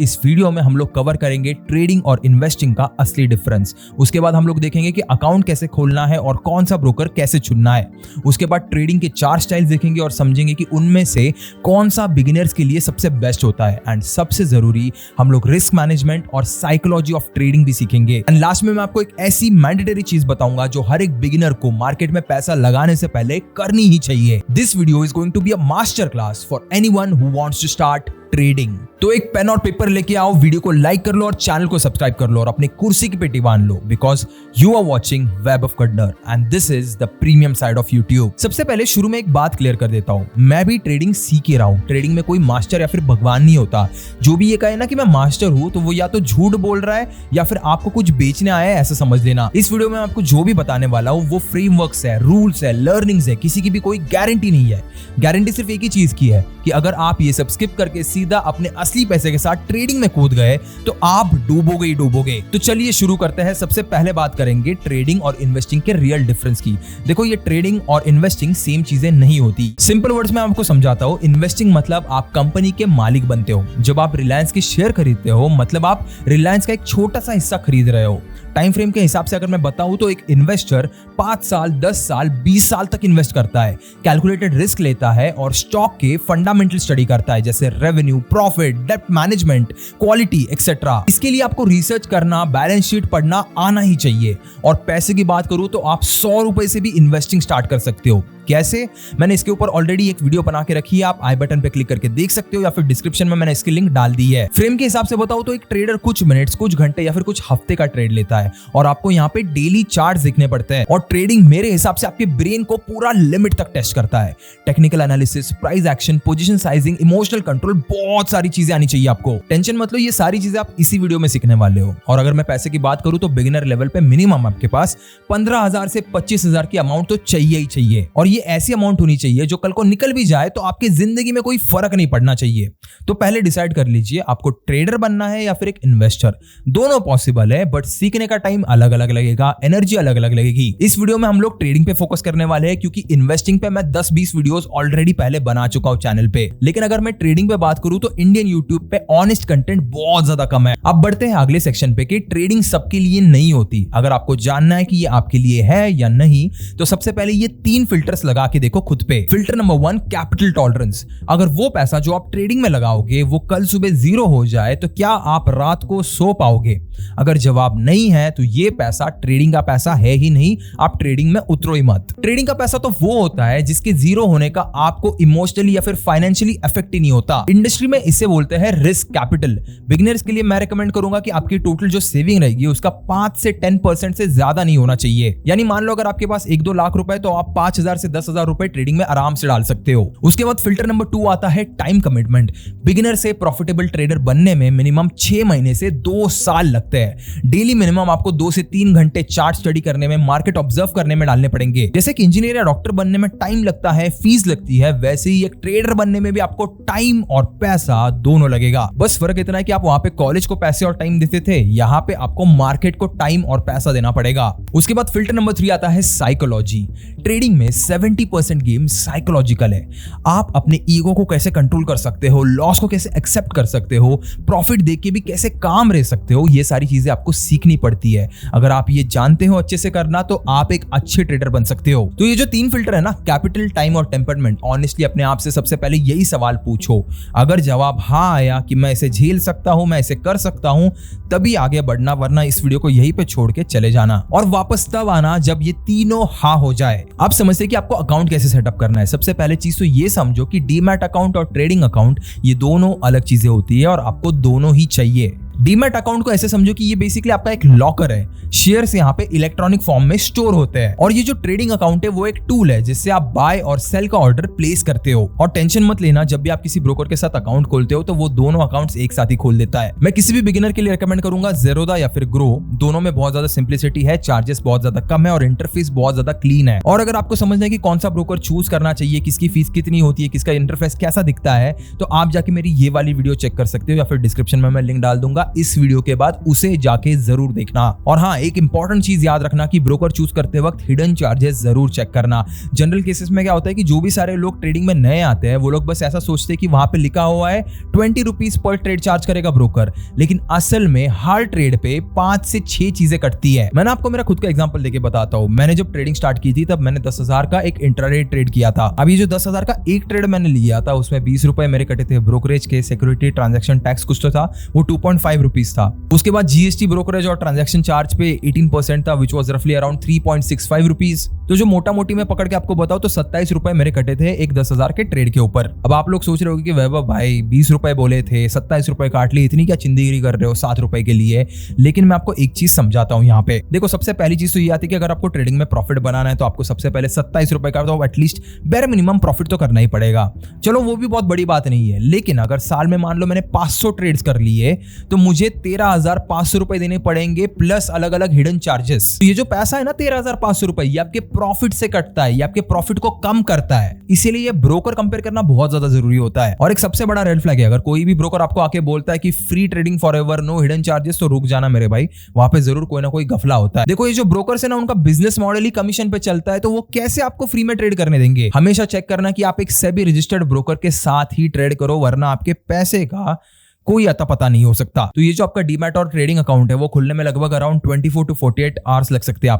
इस वीडियो में हम लोग कवर करेंगे ट्रेडिंग और इन्वेस्टिंग का असली डिफरेंस। उसके बाद हम लोग देखेंगे कि अकाउंट कैसे खोलना है और कौन सा ब्रोकर कैसे चुनना है। उसके बाद ट्रेडिंग के 4 स्टाइल्स देखेंगे और समझेंगे कि उनमें से कौन सा बिगिनर्स के लिए सबसे बेस्ट होता है। एंड सबसे जरूरी हम लोग रिस्क मैनेजमेंट और साइकोलॉजी ऑफ ट्रेडिंग भी सीखेंगे। एंड लास्ट में मैं आपको एक ऐसी मैंडेटरी चीज बताऊंगा जो हर एक बिगिनर को मार्केट में पैसा लगाने से पहले करनी ही चाहिए। This video is going to be a master class for anyone who wants to start trading. तो एक पेन और पेपर लेके आओ, वीडियो को लाइक कर लो और चैनल को सब्सक्राइब कर लो और अपनी कुर्सी की पेटी बांध लो, because you are watching web of कड्डर and this is the premium side of YouTube. सबसे पहले शुरू में एक बात क्लियर कर देता हूं, मैं भी ट्रेडिंग सीख ही रहा हूं। ट्रेडिंग में कोई मास्टर या फिर भगवान नहीं होता। जो भी ये कहे ना कि मैं मास्टर हूं, तो वो या तो झूठ बोल रहा है या फिर आपको कुछ बेचने आया है, ऐसा समझ लेना। इस वीडियो में आपको जो भी बताने वाला हूं वो फ्रेमवर्क्स है, रूल्स है, लर्निंग्स है, किसी की भी कोई गारंटी नहीं है। गारंटी सिर्फ एक ही चीज की है कि अगर आप ये सब स्किप करके सीधा अपने असली पैसे के साथ ट्रेडिंग में कूद गए तो आप डूबोगे ही डूबोगे। तो चलिए शुरू करते हैं। सबसे पहले बात करेंगे ट्रेडिंग और इन्वेस्टिंग के रियल डिफरेंस की। देखो, ये ट्रेडिंग और इन्वेस्टिंग सेम चीजें नहीं होती। सिंपल वर्ड्स में आपको समझाता हूं। इन्वेस्टिंग मतलब आप कंपनी के मालिक बनते हो। जब आप रिलायंस के शेयर खरीदते हो, मतलब आप रिलायंस का एक छोटा सा हिस्सा खरीद रहे हो। टाइम फ्रेम के हिसाब से अगर मैं बताऊं तो एक इन्वेस्टर 5 साल, 10 साल, 20 साल तक इन्वेस्ट करता है, कैलकुलेटेड रिस्क लेता है और स्टॉक के फंडामेंटल स्टडी करता है, जैसे रेवेन्यू, प्रॉफिट, डेप्ट मैनेजमेंट, क्वालिटी एक्सेट्रा। इसके लिए आपको रिसर्च करना, बैलेंस शीट पढ़ना आना ही चाहिए। और पैसे की बात करूं तो आप 100 रुपए से भी इन्वेस्टिंग स्टार्ट कर सकते हो। कैसे? मैंने इसके ऊपर ऑलरेडी एक वीडियो बना के रखी है, आप आई बटन पे क्लिक करके देख सकते हो या फिर डिस्क्रिप्शन में मैंने इसकी लिंक डाल दी है। फ्रेम के हिसाब से बताऊं तो एक ट्रेडर कुछ मिनट्स, कुछ घंटे या फिर कुछ हफ्ते का ट्रेड लेता है और आपको यहाँ पे डेली चार्ट्स दिखने पड़ते हैं। और ट्रेडिंग मेरे हिसाब से आपके ब्रेन को पूरा लिमिट तक टेस्ट करता है। Technical analysis, price action, position sizing, emotional control, बहुत सारी चीजें आनी चाहिए आपको। टेंशन मत लो, ये सारी चीजें आप इसी वीडियो में सीखने वाले हो। और अगर मैं पैसे की बात करूं तो बिगिनर लेवल पे मिनिमम आपके पास 15,000 से 25,000 की अमाउंट तो चाहिए ही चाहिए। और ये ऐसी अमाउंट होनी चाहिए जो कल को निकल भी जाए तो आपकी जिंदगी में कोई फर्क नहीं पड़ना चाहिए। तो पहले डिसाइड कर लीजिए आपको ट्रेडर बनना है या फिर एक इन्वेस्टर। दोनों पॉसिबल है, बट सीखने का टाइम अलग अलग लगेगा, एनर्जी अलग अलग लगेगी। इस वीडियो में हम लोग ट्रेडिंग पे फोकस करने वाले हैं, क्योंकि इन्वेस्टिंग पे मैं 10-20 वीडियोस ऑलरेडी पहले बना चुका हूं चैनल पे। लेकिन अगर मैं ट्रेडिंग पे बात करूं तो इंडियन यूट्यूब पे ऑनेस्ट कंटेंट बहुत ज्यादा कम है। अब बढ़ते हैं अगले सेक्शन पे कि ट्रेडिंग सबके लिए नहीं होती। अगर आपको जानना है कि ये आपके लिए है या नहीं, तो सबसे पहले ये 3 फिल्टर्स लगा के देखो खुद पे। Filter number 1, capital tolerance. अगर वो पैसा जो आप ट्रेडिंग में लगाओगे वो कल सुबह 0 हो जाए तो क्या आप रात को सो पाओगे? अगर जवाब नहीं है तो ये पैसा ट्रेडिंग का पैसा है ही नहीं, आप ट्रेडिंग में उतरो ही मत। ट्रेडिंग का पैसा तो वो होता है जिसके 0 होने का आपको इमोशनली या फिर फाइनेंशियली इफेक्ट ही नहीं होता। इंडस्ट्री में इसे बोलते हैं रिस्क कैपिटल। बिगिनर्स के लिए मैं रेकमेंड करूंगा कि आपकी टोटल जो सेविंग रहेगी उसका 5 से 10% से ज्यादा नहीं होना चाहिए। यानी मान लो अगर आपके पास 1-2 लाख रुपए तो आप 5,000 से 10,000 रुपए ट्रेडिंग में आराम से डाल सकते हो। उसके बाद फिल्टर नंबर 2 आता है टाइम कमिटमेंट। बिगिनर से प्रॉफिटेबल ट्रेडर बनने में मिनिमम 6 महीने से 2 साल लगते हैं। डेली मिनिमम आपको 2 से 3 घंटे चार्ट स्टडी करने में, मार्केट ऑब्जर्व करने में डालने पड़ेंगे। जैसे कि इंजीनियर या डॉक्टर बनने में टाइम लगता है, फीस लगती है, वैसे ही एक ट्रेडर बनने में भी आपको टाइम और पैसा दोनों लगेगा। बस फर्क इतना है कि आप वहां पे कॉलेज को पैसे और टाइम देते थे, यहाँ पे आपको मार्केट को टाइम और पैसा देना पड़ेगा। उसके बाद फिल्टर नंबर 3 आता है साइकोलॉजी। ट्रेडिंग में 70% गेम साइकोलॉजिकल है। आप अपने ईगो को कैसे कंट्रोल कर सकते हो, लॉस को कैसे एक्सेप्ट कर सकते हो, प्रॉफिट देख के भी कैसे काम रह सकते हो, ये सारी चीजें आपको सीखनी पड़ती है। अगर आप ये जानते हो अच्छे से करना तो आप एक अच्छे ट्रेडर बन सकते हो। तो ये जो 3 फिल्टर है ना, कैपिटल, टाइम और टेम्परमेंट, ऑनेस्टली अपने आप से सबसे पहले यही सवाल पूछो। अगर जवाब हाँ आया कि मैं इसे झेल सकता हूं, मैं इसे कर सकता हूं, तभी आगे बढ़ना, वरना इस वीडियो को यहीं पे छोड़ के चले जाना और वापस तब आना जब ये तीनों हाँ हो जाए। आप समझते हैं कि आपको अकाउंट कैसे सेटअप करना है। सबसे पहले चीज तो ये समझो कि डीमैट अकाउंट और ट्रेडिंग अकाउंट ये दोनों अलग चीजें होती है और आपको दोनों ही चाहिए। डीमैट अकाउंट को ऐसे समझो कि ये बेसिकली आपका एक लॉकर है। शेयर्स यहाँ पे इलेक्ट्रॉनिक फॉर्म में स्टोर होते हैं। और ये जो ट्रेडिंग अकाउंट है वो एक टूल है जिससे आप बाय और सेल का ऑर्डर प्लेस करते हो। और टेंशन मत लेना, जब भी आप किसी ब्रोकर के साथ अकाउंट खोलते हो तो वो दोनों अकाउंट्स एक साथ ही खोल देता है। मैं किसी भी बिगिनर के लिए रेकमेंड करूंगा ज़ेरोधा या फिर ग्रो। दोनों में बहुत ज्यादा सिंप्लिसिटी है, चार्जेस बहुत ज्यादा कम है और इंटरफेस बहुत ज्यादा क्लीन है। और अगर आपको समझना है कि कौन सा ब्रोकर चूज करना चाहिए, किसकी फीस कितनी होती है, किसका इंटरफेस कैसा दिखता है, तो आप जाके मेरी ये वाली वीडियो चेक कर सकते हो या फिर डिस्क्रिप्शन में मैं लिंक डाल दूंगा। इस वीडियो के बाद उसे जाके जरूर देखना। और हाँ, एक इंपॉर्टेंट चीज याद रखना कि ब्रोकर चूज करते वक्त हिडन चार्जेस जरूर चेक करना। जनरल केसेस में क्या होता है कि जो भी सारे लोग ट्रेडिंग में नए आते हैं वो लोग बस ऐसा सोचते हैं कि वहां पे लिखा हुआ है 20 रुपीज पर ट्रेड चार्ज करेगा ब्रोकर, लेकिन असल में हर ट्रेड पे 5 से 6 चीजें कटती है। मैंने आपको मेरा खुद का एग्जांपल देके बताता हूं। मैंने जब ट्रेडिंग स्टार्ट की थी तब मैंने 10,000 का एक इंट्राडे ट्रेड किया था। अभी जो 10,000 का एक ट्रेड मैंने लिया था उसमें 20 रुपए मेरे कटे थे ब्रोकरेज के, सिक्योरिटी ट्रांजैक्शन टैक्स कुछ तो था, वो 2.5 रुपीज था। उसके बाद जीएसटी, ब्रोकरेज और ट्रांजैक्शन चार्ज पे 18% था, विच वाज रफली अराउंड 3.65 रुपीज। तो जो मोटा मोटी मैं पकड़ के आपको बताऊं तो 27 रुपए मेरे कटे थे एक 10,000 के ट्रेड के ऊपर। अब आप लोग सोच रहे होगे कि वैभव भाई 20 रुपए बोले थे, 27 रुपए काट ली, इतनी क्या चिंदीगिरी कर रहे हो 7 रुपए के लिए। लेकिन मैं आपको एक चीज समझाता हूं यहाँ पे। देखो, सबसे पहली चीज तो ये आती है कि अगर आपको ट्रेडिंग में प्रॉफिट बनाना है तो आपको सबसे पहले 27 रुपए का तो एटलीस्ट बेर मिनिमम प्रॉफिट तो करना ही पड़ेगा। चलो वो भी बहुत बड़ी बात नहीं है, लेकिन अगर साल में मान लो मैंने 500 ट्रेड्स कर लिए तो मुझे 13,500 रुपए देने पड़ेंगे प्लस अलग अलग हिडन चार्जेस। तो ये जो पैसा है ना 13,500 रुपए, ये आपके प्रॉफिट से कटता है, ये आपके प्रॉफिट को कम करता है। इसीलिए ये ब्रोकर कंपेयर करना बहुत ज्यादा जरूरी होता है। और एक सबसे बड़ा रेड फ्लैग है, अगर कोई भी ब्रोकर आपको आके बोलता है कि free trading forever, no hidden charges, तो रुक जाना मेरे भाई, वहां पे जरूर कोई ना कोई गफला होता है। देखो, ये जो ब्रोकर्स है ना उनका बिजनेस मॉडल ही कमीशन पे चलता है, तो वो कैसे आपको फ्री में ट्रेड करने देंगे। हमेशा चेक करना कि आप एक सेबी रजिस्टर्ड ब्रोकर के साथ ही ट्रेड करो, वरना आपके पैसे का कोई अता पता नहीं हो सकता। तो ये जो आपका डीमैट और ट्रेडिंग अकाउंट है वो खुलने में लगभग अराउंड 24 to 48 आवर्स लग सकते हैं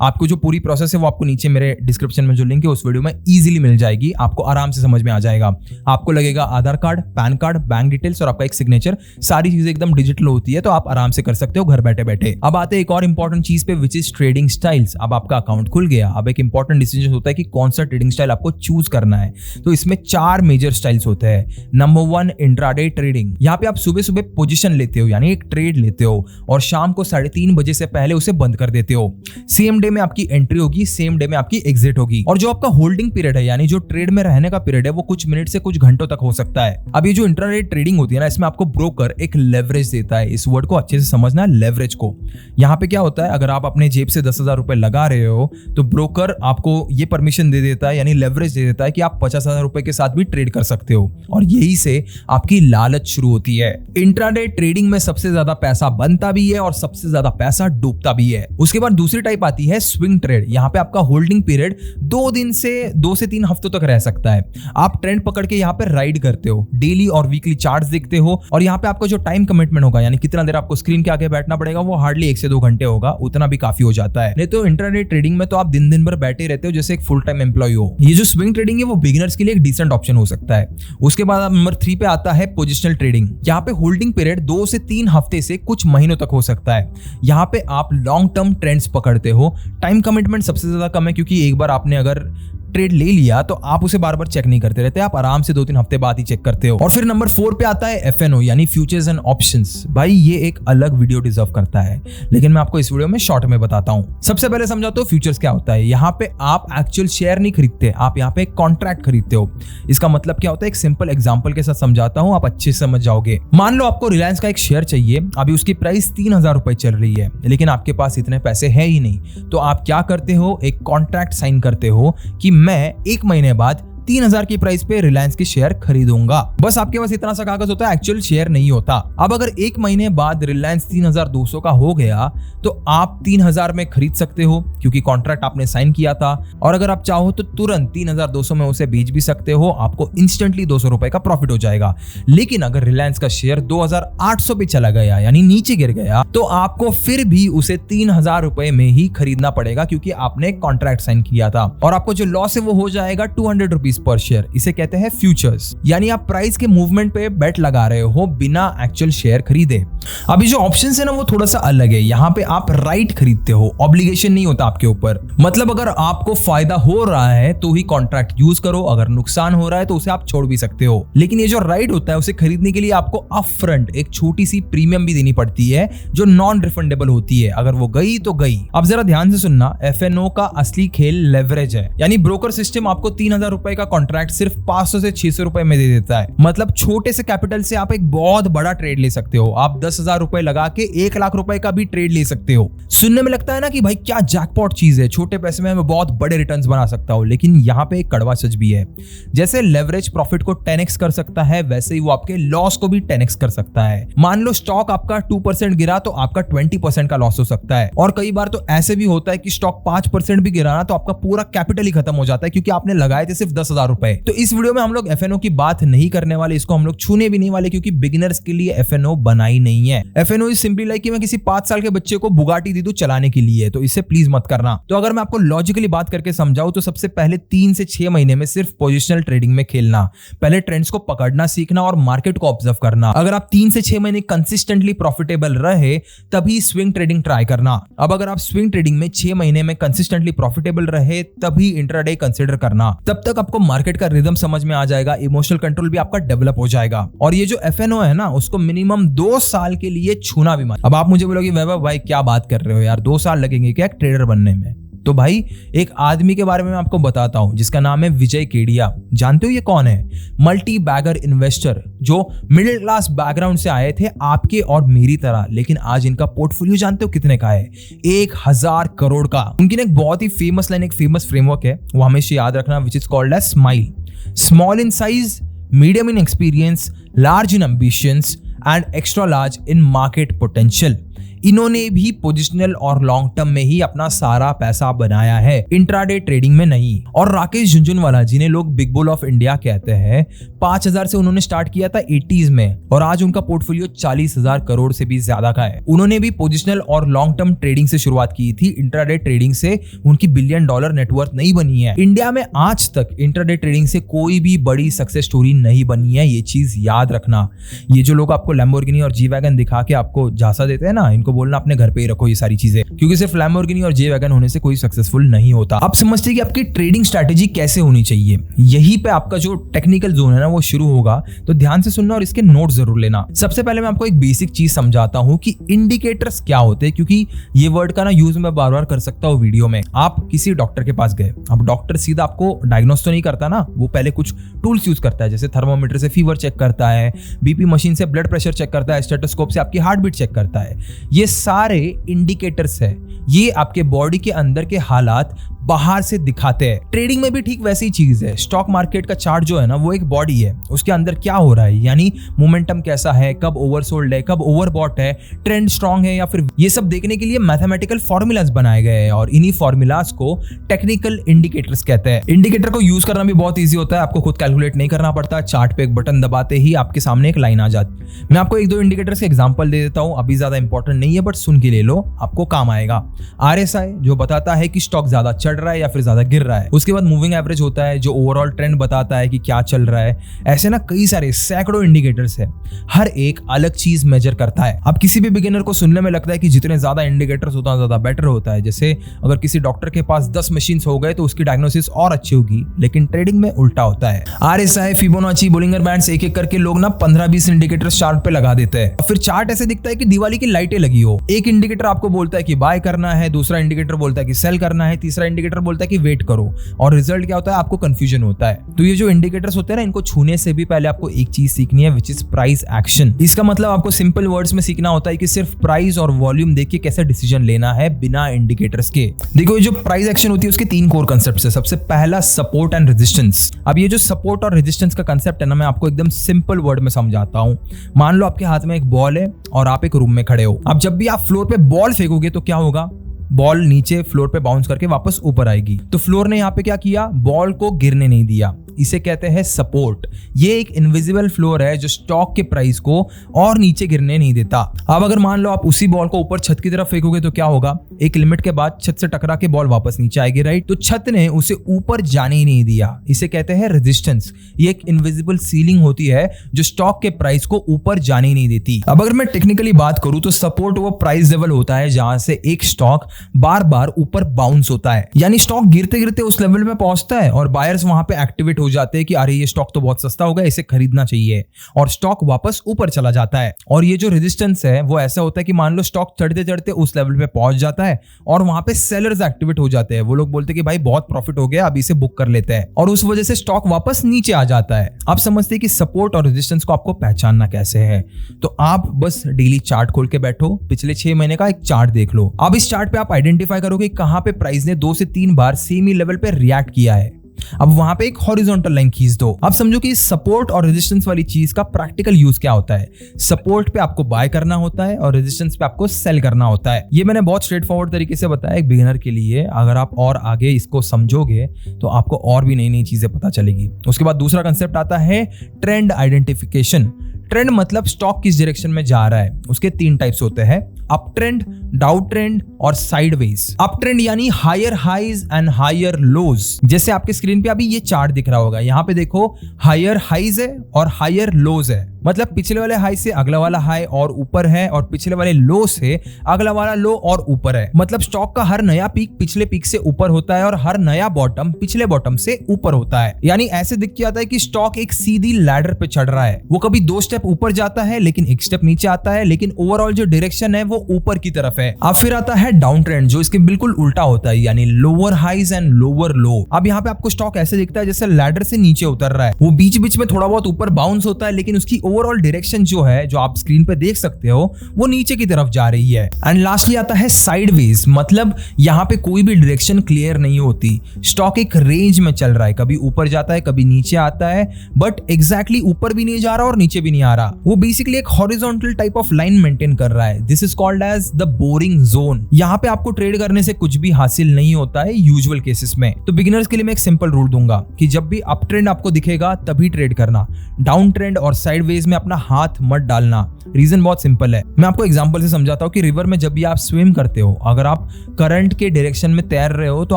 आपको जो पूरी प्रोसेस है वो आपको नीचे मेरे डिस्क्रिप्शन में जो लिंक है उस वीडियो में इजीली मिल जाएगी, आपको आराम से समझ में आ जाएगा। आपको लगेगा Aadhaar card, pan card, bank details और आपका एक सिग्नेचर, सारी चीजें एकदम डिजिटल होती है, तो आप आराम से कर सकते हो घर बैठे बैठे। अब आते हैं एक और इंपॉर्टेंट चीज पे, विच इज ट्रेडिंग स्टाइल्स। अब आपका अकाउंट खुल गया, अब एक इंपॉर्टेंट डिसीजन होता है कि कौन सा ट्रेडिंग स्टाइल आपको चूज करना है। तो इसमें 4 मेजर स्टाइल्स होते हैं। Number 1, intraday trading. यहाँ पे आप सुबह सुबह पोजीशन लेते हो, यानी एक ट्रेड लेते हो और शाम को 3:30 बजे से पहले उसे बंद कर देते हो। सेम डे में आपकी एंट्री होगी, सेम डे में आपकी एग्जिट होगी। और जो आपका होल्डिंग पीरियड है, यानी जो ट्रेड में रहने का पीरियड है, वो कुछ मिनट से कुछ घंटों तक हो सकता है। अब ये जो इंट्राडे ट्रेडिंग होती है ना, इसमें आपको ब्रोकर एक लेवरेज देता है। इस वर्ड को अच्छे से समझना है, लेवरेज को। यहाँ पे क्या होता है, अगर आप अपने जेब से 10,000 रुपए लगा रहे हो तो ब्रोकर आपको ये परमिशन दे देता है, यानी लेवरेज दे देता है कि आप 50,000 रुपए के साथ भी ट्रेड कर सकते हो। और यही से आपकी लालच शुरू होती है। इंट्राडे ट्रेडिंग में सबसे ज्यादा पैसा बनता भी है और सबसे ज्यादा पैसा डूबता भी है। उसके बाद दूसरी टाइप आती है स्विंग ट्रेड। यहाँ पे आपका होल्डिंग पीरियड 2 से 3 हफ्तों तक रह सकता है। आप ट्रेंड पकड़ के यहाँ पे राइड करते हो, डेली और वीकली चार्ट्स देखते हो, और यहाँ पे आपका जो टाइम कमिटमेंट होगा, यानी कितना देर आपको स्क्रीन के आगे बैठना पड़ेगा, वो हार्डली 1 से 2 घंटे होगा, उतना भी काफी हो जाता है। नहीं तो इंट्राडे ट्रेडिंग में तो आप दिन भर बैठे रहते हो जैसे एक फुल टाइम एम्प्लॉय हो। ये जो स्विंग ट्रेडिंग है वो बिगिनर्स के लिए एक डिसेंट ऑप्शन हो सकता है। उसके बाद नंबर 3 पे आता है पोजिशनल ट्रेडिंग। यहाँ पे होल्डिंग पीरियड 2 से 3 हफ्ते से कुछ महीनों तक हो सकता है। यहाँ पे आप लॉन्ग टर्म ट्रेंड्स पकड़ते हो। टाइम कमिटमेंट सबसे ज्यादा कम है, क्योंकि एक बार आपने अगर ट्रेड ले लिया तो आप उसे बार बार चेक नहीं करते रहते, आप आराम से 2-3 हफ्ते बाद ही चेक करते हो। और फिर नंबर 4 पे आता है FNO, यानी फ्यूचर्स एंड ऑप्शंस। भाई ये एक अलग वीडियो डिजर्व करता है, लेकिन मैं आपको इस वीडियो में शॉर्ट में बताता हूँ। सबसे पहले समझाता हूँ फ्यूचर्स क्या होता है। यहाँ पे आप एक्चुअल शेयर नहीं खरीदते, आप यहाँ पे एक कॉन्ट्रैक्ट खरीदते हो। इसका मतलब क्या होता है, एक सिंपल एग्जाम्पल के साथ समझाता हूँ, आप अच्छे से समझ जाओगे। मान लो आपको रिलायंस का एक शेयर चाहिए, अभी उसकी प्राइस 3,000 रुपए चल रही है, लेकिन आपके पास इतने पैसे है ही नहीं। तो आप क्या करते हो, एक कॉन्ट्रैक्ट साइन करते हो कि मैं 1 महीने बाद 3,000 की प्राइस पे रिलायंस के शेयर खरीदूंगा। बस आपके पास इतना सा कागज होता है, एक्चुअल शेयर नहीं होता। अब अगर 1 महीने बाद रिलायंस 3,200 का हो गया तो आप 3,000 में खरीद सकते हो, क्योंकि कॉन्ट्रैक्ट आपने साइन किया था। और अगर आप चाहो तो तुरंत 3,200 में उसे बेच भी सकते हो, आपको इंस्टेंटली 200 रुपए का प्रॉफिट हो जाएगा। लेकिन अगर रिलायंस का शेयर 2,800 पे चला गया, यानी नीचे गिर गया, तो आपको फिर भी उसे 3,000 रुपए में ही खरीदना पड़ेगा, क्योंकि आपने कॉन्ट्रैक्ट साइन किया था। और आपको जो लॉस है वो हो जाएगा 200 रुपीज पर शेयर। इसे कहते हैं फ्यूचर्स, यानी आप प्राइस के मूवमेंट पे बेट लगा रहे हो बिना एक्चुअल शेयर खरीदे। अभी जो ऑप्शन है ना वो थोड़ा सा अलग है। यहाँ पे आप राइट खरीदते हो, ऑब्लिगेशन नहीं होता आपके ऊपर। मतलब अगर आपको फायदा हो रहा है तो ही कॉन्ट्रैक्ट यूज करो, अगर नुकसान हो रहा है तो उसे आप छोड़ भी सकते हो। लेकिन ये जो राइट होता है उसे खरीदने के लिए आपको अपफ्रंट एक छोटी सी प्रीमियम भी देनी पड़ती है, जो नॉन रिफंडेबल होती है। अगर वो गई तो गई। अब जरा ध्यान से सुनना, FNO का असली खेल लेवरेज है, यानी ब्रोकर सिस्टम आपको 3,000 रुपए का कॉन्ट्रैक्ट सिर्फ 500 से 600 रुपए में दे देता है। मतलब छोटे से कैपिटल से आप एक बहुत बड़ा ट्रेड ले सकते हो। आप 10 10,000 रुपए लगा के 1 लाख रुपए का भी ट्रेड ले सकते हो। सुनने में लगता है ना कि भाई क्या जैकपॉट चीज है, छोटे पैसे में मैं बहुत बड़े रिटर्न्स बना सकता हूं, लेकिन यहाँ पे एक कड़वा सच भी है। जैसे लेवरेज प्रॉफिट को 10x कर सकता है, वैसे ही वो आपके लॉस को भी 10x कर सकता है। मान लो स्टॉक आपका 2% गिरा तो आपका 20% का लॉस हो सकता है, और कई बार तो ऐसे भी होता है कि स्टॉक 5% भी गिरा ना तो आपका पूरा कैपिटल ही खत्म हो जाता है, क्योंकि आपने लगाए थे सिर्फ 10,000 रुपए। तो इस वीडियो में हम लोग एफएनओ की बात नहीं करने वाले, इसको हम लोग छूने भी नहीं वाले, क्योंकि बिगिनर्स के लिए एफएनओ बनाई नहीं है। एफएनओ इज सिंपली लाइक कि मैं किसी 5 साल के बच्चे को बुगाटी दे दूं चलाने के लिए, तो इससे प्लीज मत करना। तो अगर मैं आपको लॉजिकली बात करके समझाऊं तो सबसे पहले 3 से 6 महीने में सिर्फ पोजिशनल ट्रेडिंग में खेलना, पहले ट्रेंड्स को पकड़ना सीखना और मार्केट को ऑब्जर्व करना। अगर आप 3 से 6 महीने कंसिस्टेंटली प्रॉफिटेबल रहे तभी स्विंग ट्रेडिंग ट्राई करना। अब अगर आप स्विंग ट्रेडिंग में 6 महीने में कंसिस्टेंटली प्रॉफिटेबल रहे तभी इंट्राडे कंसिडर करना। तब तक आपको मार्केट का रिदम समझ में आ जाएगा, इमोशनल कंट्रोल भी आपका डेवलप हो जाएगा। और ये जो एफएनओ है ना, उसको मिनिमम 2 साल के लिए छूना भी मत। अब आप मुझे बोलोगे वैभव भाई क्या बात कर रहे हो यार, 2 साल लगेंगे क्या ट्रेडर बनने में? तो भाई एक आदमी के बारे में मैं आपको बताता हूं जिसका नाम है विजय केडिया। जानते हो ये कौन है? मल्टी बैगर इन्वेस्टर जो मिडिल क्लास बैकग्राउंड से आए थे आपके और मेरी तरह, लेकिन आज इनका पोर्टफोलियो जानते हो कितने का है? 1000 करोड़ का। उनकी एक बहुत ही फेमस लाइन, एक फेमस फ्रेमवर्क है, वो हमेशा याद रखना, which is called as smile. Small in size, medium in experience, large in ambitions and extra large in market potential. इन्होंने भी पोजिशनल और लॉन्ग टर्म में ही अपना सारा पैसा बनाया है, इंट्राडे ट्रेडिंग में नहीं। और राकेश झुनझुनवाला, जिन्हें लोग बिग बुल ऑफ इंडिया कहते हैं, 5,000 से उन्होंने स्टार्ट किया था 80s में, और आज उनका पोर्टफोलियो 40,000 करोड़ से भी ज्यादा का है। उन्होंने भी पोजिशनल और लॉन्ग टर्म ट्रेडिंग से शुरुआत की थी, इंट्राडे ट्रेडिंग से उनकी $1 बिलियन नेटवर्थ नहीं बनी है। इंडिया में आज तक इंट्राडे ट्रेडिंग से कोई भी बड़ी सक्सेस स्टोरी नहीं बनी है, ये चीज याद रखना। ये जो लोग आपको लैम्बोर्गिनी और जी वैगन दिखा के आपको झांसा देते हैं ना, को बोलना अपने घर पे ही रखो ये सारी चीजें, क्योंकि सिर्फ लैम्बोर्गिनी और जे वैगन होने से कोई सक्सेसफुल नहीं होता। आप समझते हैं कि आपकी ट्रेडिंग स्ट्रैटेजी कैसे होनी चाहिए। यहीं पे आपका जो टेक्निकल जोन है ना वो शुरू होगा, तो ध्यान से सुनना और इसके नोट जरूर लेना। सबसे पहले मैं आपको एक बेसिक चीज समझाता हूं कि इंडिकेटर्स क्या होते हैं, क्योंकि ये वर्ड का ना यूज मैं बार बार कर सकता हूँ वीडियो में। आप किसी डॉक्टर के पास गए, अब डॉक्टर सीधा आपको डायग्नोस तो नहीं करता ना, वो पहले कुछ टूल्स यूज करता है, जैसे थर्मोमीटर से फीवर चेक करता है, बीपी मशीन से ब्लड प्रेशर चेक करता है, स्टेथोस्कोप से आपकी हार्ट बीट चेक करता है। ये सारे इंडिकेटर्स है, ये आपके बॉडी के अंदर के हालात बाहर से दिखाते हैं। ट्रेडिंग में भी ठीक वैसी ही चीज है। स्टॉक मार्केट का चार्ट जो है ना वो एक बॉडी है, उसके अंदर क्या हो रहा है, यानी मोमेंटम कैसा है, कब ओवरसोल्ड है, कब ओवरबॉट है, ट्रेंड स्ट्रांग है या फिर, ये सब देखने के लिए मैथमेटिकल फॉर्मूलाज बनाए गए हैं, और इन्हीं फॉर्मूलाज को टेक्निकल इंडिकेटर्स कहते हैं। इंडिकेटर को यूज करना भी बहुत ईजी होता है, आपको खुद कैलकुलेट नहीं करना पड़ता, चार्ट पे एक बटन दबाते ही आपके सामने एक लाइन आ जाती। मैं आपको 1-2 इंडिकेटर्स के एग्जांपल दे देता हूं, अभी ज्यादा इंपॉर्टेंट नहीं है बट सुन के ले लो, आपको काम आएगा। RSI जो बताता है कि स्टॉक ज्यादा चढ़ रहा है या फिर ज्यादा गिर रहा है। उसके बाद मूविंग एवरेज होता है जो ओवरऑल ट्रेंड बताता है कि क्या चल रहा है। ऐसे ना कई सारे सैकड़ों इंडिकेटर्स है, हर एक अलग चीज मेजर करता है। अब किसी भी बिगिनर को सुनने में लगता है कि जितने ज्यादा इंडिकेटर्स होता है ज्यादा बेटर होता है, जैसे अगर किसी डॉक्टर के पास 10 मशीन्स हो गए तो उसकी डायग्नोसिस और अच्छी होगी, लेकिन ट्रेडिंग में उल्टा होता है। RSI, फिबोनाची, बोलिंगर बैंड्स एक एक करके लोग ना 15-20 इंडिकेटर्स चार्ट पे लगा देते हैं, फिर चार्ट ऐसे दिखता है कि दिवाली की लाइटें लगी हो। एक इंडिकेटर आपको बोलता है कि बाय करना है, दूसरा इंडिकेटर बोलता है कि सेल करना है, तीसरा इंडिकेटर बोलता है कि वेट करो, और रिजल्ट क्या होता है, आपको कंफ्यूजन होता है। तो ये जो इंडिकेटर्स होते हैं ना, इनको छूने से भी पहले आपको एक चीज सीखनी है, विच इज प्राइस एक्शन। इसका मतलब आपको सिंपल वर्ड्स में सीखना होता है कि सिर्फ प्राइस और वॉल्यूम देख के कैसे डिसीजन लेना है बिना इंडिकेटर्स के। देखो ये जो प्राइस एक्शन होती है उसके 3 कोर कांसेप्ट्स है। सबसे पहला सपोर्ट एंड रेजिस्टेंस। अब ये जो सपोर्ट और रेजिस्टेंस का कांसेप्ट है ना, मैं आपको एकदम सिंपल वर्ड में समझाता हूं। मान लो आपके हाथ में एक बॉल है और आप एक रूम में खड़े हो। अब जब भी आप फ्लोर पे बॉल फेंकोगे तो क्या होगा, बॉल नीचे फ्लोर पे बाउंस करके वापस ऊपर आएगी। तो फ्लोर ने यहाँ पे क्या किया, बॉल को गिरने नहीं दिया, इसे कहते हैं सपोर्ट। ये एक इनविजिबल फ्लोर है जो स्टॉक के प्राइस को और नीचे गिरने नहीं देता। अब अगर मान लो आप उसी बॉल को ऊपर छत की तरफ फेंकोगे तो क्या होगा, एक लिमिट के बाद छत से टकरा के बॉल वापस नीचे आएगी, राइट। तो छत ने उसे ऊपर जाने ही नहीं दिया, इसे कहते हैं रेजिस्टेंस। ये एक इनविजिबल सीलिंग होती है जो स्टॉक के प्राइस को ऊपर जाने ही नहीं देती। अब अगर मैं टेक्निकली बात करूं तो सपोर्ट वो प्राइस लेवल होता है जहां से एक स्टॉक बार बार ऊपर बाउंस होता है, यानी स्टॉक गिरते गिरते उस लेवल पे पहुंचता है और बायर्स वहां पे एक्टिवेट हो जाते हैं कि अरे ये स्टॉक तो बहुत सस्ता हो गया, इसे खरीदना चाहिए, और स्टॉक वापस ऊपर चला जाता है। और ये जो रेजिस्टेंस है वो ऐसा होता है कि मान लो स्टॉक चढ़ते चढ़ते उस लेवल पे पहुंच जाता है और वहां पे सेलर्स एक्टिवेट हो जाते हैं। वो लोग बोलते हैं कि भाई बहुत प्रॉफिट हो गया, अभी इसे बुक कर लेते हैं, और उस वजह से स्टॉक वापस नीचे आ जाता है। आप समझते हैं कि सपोर्ट और रेजिस्टेंस को आपको पहचानना कैसे है। तो आप बस डेली चार्ट खोल के बैठो, पिछले 6 महीने का एक चार्ट देख लो। अब इस चार्ट पे आप आइडेंटिफाई करोगे कहां पे प्राइस ने 2 से 3 बार सेम ही लेवल पे रिएक्ट किया है। अब वहां पे एक हॉरिजॉन्टल लाइन खींच दो। अब समझो कि सपोर्ट और रेजिस्टेंस वाली चीज का प्रैक्टिकल यूज क्या होता है। सपोर्ट पे आपको बाय करना होता है और रेजिस्टेंस पे आपको सेल करना होता है। ये मैंने बहुत स्ट्रेट फॉरवर्ड तरीके से बताया एक बिगिनर के लिए। अगर आप और आगे इसको समझोगे तो आपको और भी नई नई चीजें पता चलेगी। उसके बाद दूसरा कंसेप्ट आता है ट्रेंड आइडेंटिफिकेशन। ट्रेंड मतलब स्टॉक किस डायरेक्शन में जा रहा है। उसके 3 टाइप्स होते हैं, अप ट्रेंड, डाउन ट्रेंड और साइडवेज। अप ट्रेंड यानी higher highs and higher lows. जैसे आपके स्क्रीन पे अभी ये चार्ट दिख रहा होगा, यहाँ पे देखो हायर हाइज है और हायर लोज है, मतलब पिछले वाले हाई से अगला वाला हाई और ऊपर है, और पिछले वाले लो से अगला वाला लो और ऊपर है। मतलब स्टॉक का हर नया पीक पिछले पीक से ऊपर होता है और हर नया बॉटम पिछले बॉटम से ऊपर होता है। यानी ऐसे दिख के आता है कि स्टॉक एक सीधी लैडर पे चढ़ रहा है। वो कभी 2 स्टेप ऊपर जाता है लेकिन 1 स्टेप नीचे आता है, लेकिन ओवरऑल जो डायरेक्शन है वो ऊपर की तरफ है। अब फिर आता है डाउन ट्रेंड, जो इसके बिल्कुल उल्टा होता है, यानी lower highs and lower low. अब यहाँ पे आपको स्टॉक ऐसे दिखता है जैसे लैडर से नीचे उतर रहा है। वो बीच बीच में थोड़ा बहुत ऊपर बाउंस होता है, लेकिन उसकी ओवरऑल डायरेक्शन जो है, जो आप स्क्रीन पे देख सकते हो, वो नीचे की तरफ जा रही है। एंड लास्टली आता है साइडवेज, मतलब यहाँ पे कोई भी डायरेक्शन क्लियर नहीं होती। स्टॉक एक रेंज में चल रहा है, कभी ऊपर जाता है कभी नीचे आता है, बट एग्जैक्टली ऊपर भी नहीं जा रहा और नीचे भी नहीं आ रहा। वो बेसिकली एक horizontal type of line maintain कर रहा है। This is called as the boring zone. यहाँ पे आपको ट्रेड करने से कुछ भी हासिल नहीं होता है यूजुअल केसेस में। तो बिगिनर्स के लिए मैं एक सिंपल रूल दूंगा कि जब भी अप ट्रेंड आपको दिखेगा तभी ट्रेड करना, डाउन ट्रेंड और साइडवेज में अपना हाथ मत डालना। रीजन बहुत सिंपल है, मैं आपको एग्जांपल से समझाता हूँ कि रिवर में जब भी आप स्विम करते हो, अगर आप करंट के डायरेक्शन में तैर रहे हो तो